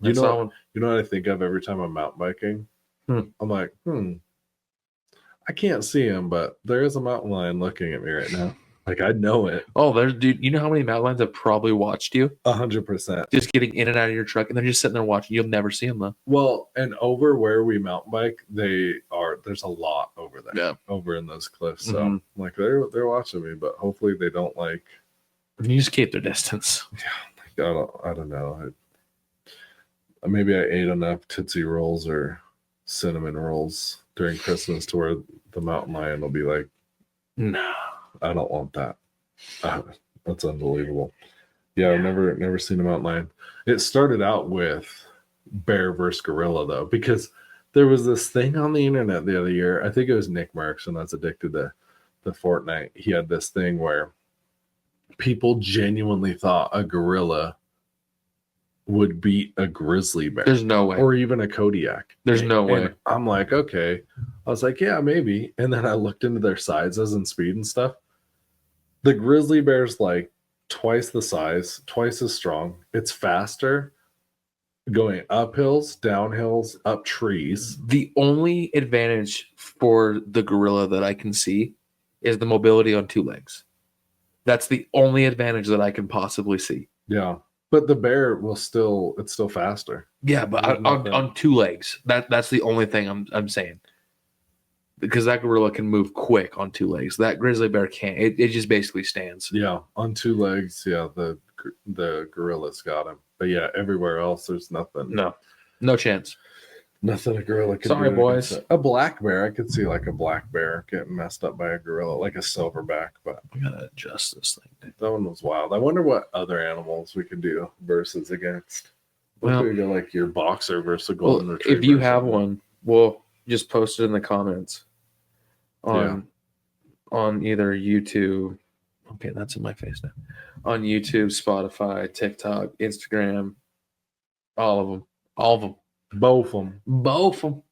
You I saw know, one. you know what I think of every time I'm mountain biking? Hmm. I'm like, I can't see him, but there is a mountain lion looking at me right now. Like, I know it. Oh, there's dude. You know how many mountain lions have probably watched you 100%. just getting in and out of your truck, and they're just sitting there watching. You'll never see them though. Well, and over where we mountain bike, there's a lot over there. Yeah. Over in those cliffs. So Mhm. like they're watching me, but hopefully they don't like You just keep their distance. I don't know. Maybe I ate enough Tootsie Rolls or cinnamon rolls during Christmas to where the mountain lion will be like, No. I don't want that. That's unbelievable. Yeah, I've never seen a mountain lion. It started out with bear versus gorilla though, because there was this thing on the internet the other year. I think it was Nick Marks, and that's addicted to Fortnite. He had this thing where people genuinely thought a gorilla would beat a grizzly bear. There's no way. Or even a Kodiak. There's no way. And I'm like, okay. I was like, yeah, maybe. And then I looked into their sizes and speed and stuff. The grizzly bear's like twice the size, twice as strong. It's faster going up hills, down hills, up trees. The only advantage for the gorilla that I can see is the mobility on 2 legs. That's the only advantage that I can possibly see. Yeah. But the bear it's still faster. Yeah, but There's nothing. on 2 legs. That's the only thing I'm saying. Because that gorilla can move quick on 2 legs. That grizzly bear can't. It just basically stands. Yeah. On 2 legs, yeah, the gorilla's got him. But yeah, everywhere else there's nothing. No chance. Nothing a gorilla could Sorry, do. boys. A black bear, I could see like a black bear getting messed up by a gorilla, like a silverback, but We gotta adjust this thing. that one was wild. I wonder what other animals we could do versus against. What Well- if we go like your boxer versus a golden Well, retriever? if you or have something? one, we'll just post it in the comments on either YouTube. Okay, that's in my face now. On YouTube, Spotify, TikTok, Instagram, all of them. Both of them. Both of them.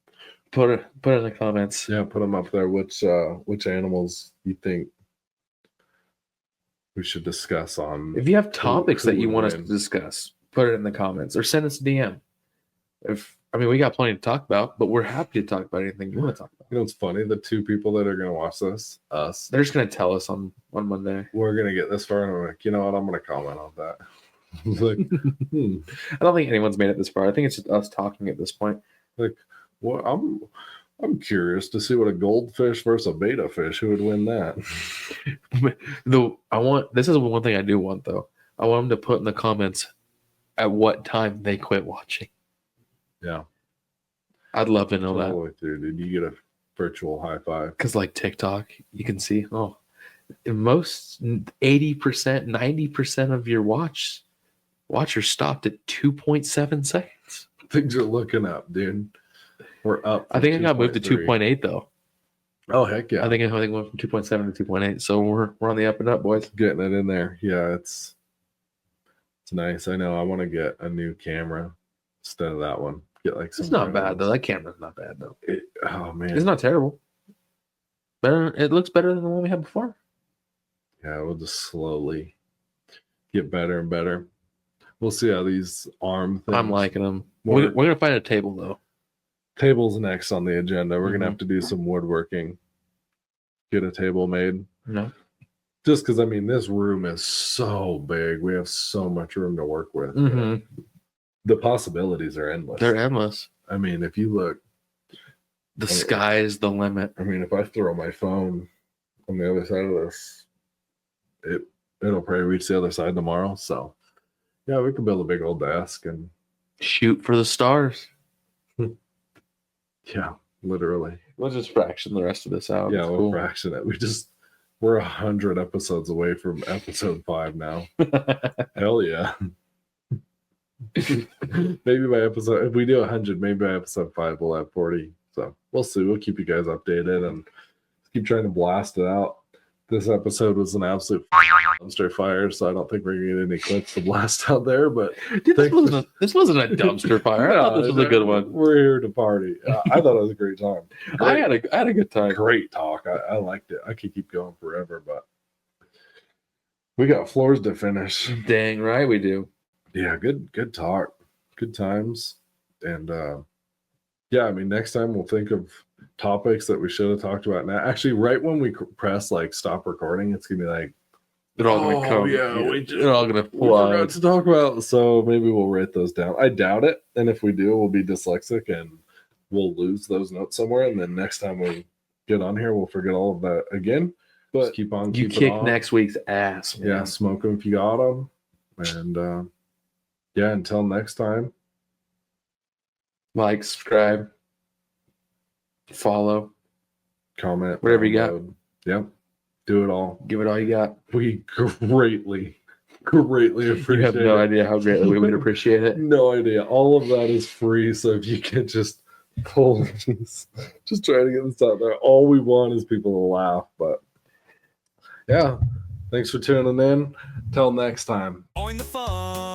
Put it in the comments. Yeah, put them up there. Which animals you think we should discuss on? If you have topics who that you would want us win? to discuss, put it in the comments or send us a DM. We got plenty to talk about, but we're happy to talk about anything you want to talk about. You know, it's funny. The 2 people that are going to watch this, us, They're just gonna tell us on Monday. we're going to get this far, and I'm like, you know what? I'm going to comment on that. I was like, I don't think anyone's made it this far. I think it's just us talking at this point. well, I'm curious to see what a goldfish versus a beta fish. Who would win that? This is one thing I do want though. I want them to put in the comments at what time they quit watching. Yeah, I'd love to know all that. the way through. Did you get virtual high five. Because like TikTok, you can see, oh, in most 80%, 90% of your watchers stopped at 2.7 seconds. Things are looking up, dude. We're up. I think I got moved to 2.3. 2.8 though. Oh heck yeah! I think went from 2.7 to 2.8. So we're on the up and up, boys. Getting it in there. Yeah, it's nice. I know. I want to get a new camera instead of that one. Get like some. It's not bad though. That camera's not bad though. Oh man, It's not terrible. Better. It looks better than the one we had before. yeah, we'll just slowly get better and better. We'll see how these arm things. I'm liking them. More- We're gonna find a table though. Table's next on the agenda. We're Mhm. gonna have to do some woodworking. Get a table made. No. Just because I mean, this room is so big. We have so much room to work with. Mm-hmm. The possibilities are endless. They're endless. I mean, if you look, The sky is the limit. I mean, if I throw my phone on the other side of this, it'll probably reach the other side tomorrow. So, yeah, we could build a big old desk and Shoot for the stars. yeah, literally. We'll just fraction the rest of this out. Yeah, It's we'll cool. fraction it. We're 100 episodes away from episode 5 now. Hell yeah. Maybe by episode, if we do 100, maybe by episode 5 we'll have 40. So we'll see. We'll keep you guys updated and keep trying to blast it out. This episode was an absolute dumpster fire, so I don't think we're gonna get any clips to blast out there. But Dude, this wasn't a dumpster fire. I thought this was a good one. We're here to party. I thought it was a great time. I had a good time. Great talk. I liked it. I could keep going forever, but we got floors to finish. Dang right we do. Yeah, good talk, good times, and yeah. I mean, next time we'll think of topics that we should have talked about. Now, actually, right when we press like stop recording, it's gonna be like, They're all gonna come. They're all gonna we forgot fly. to talk about. So maybe we'll write those down. I doubt it, and if we do, we'll be dyslexic and we'll lose those notes somewhere. And then next time we get on here, we'll forget all of that again. But just keep on. You keeping kick on. next week's ass. Man. Yeah, smoke them if you got them. And yeah, until next time. Like, subscribe, follow, Comment, whatever you got. download. Yep, do it all. Give it all you got. We greatly appreciate You have no it. idea how greatly we would appreciate it. No idea. All of that is free. So if you can just pull, just try to get this out there. All we want is people to laugh. But yeah, thanks for tuning in. Till next time. Join the fun.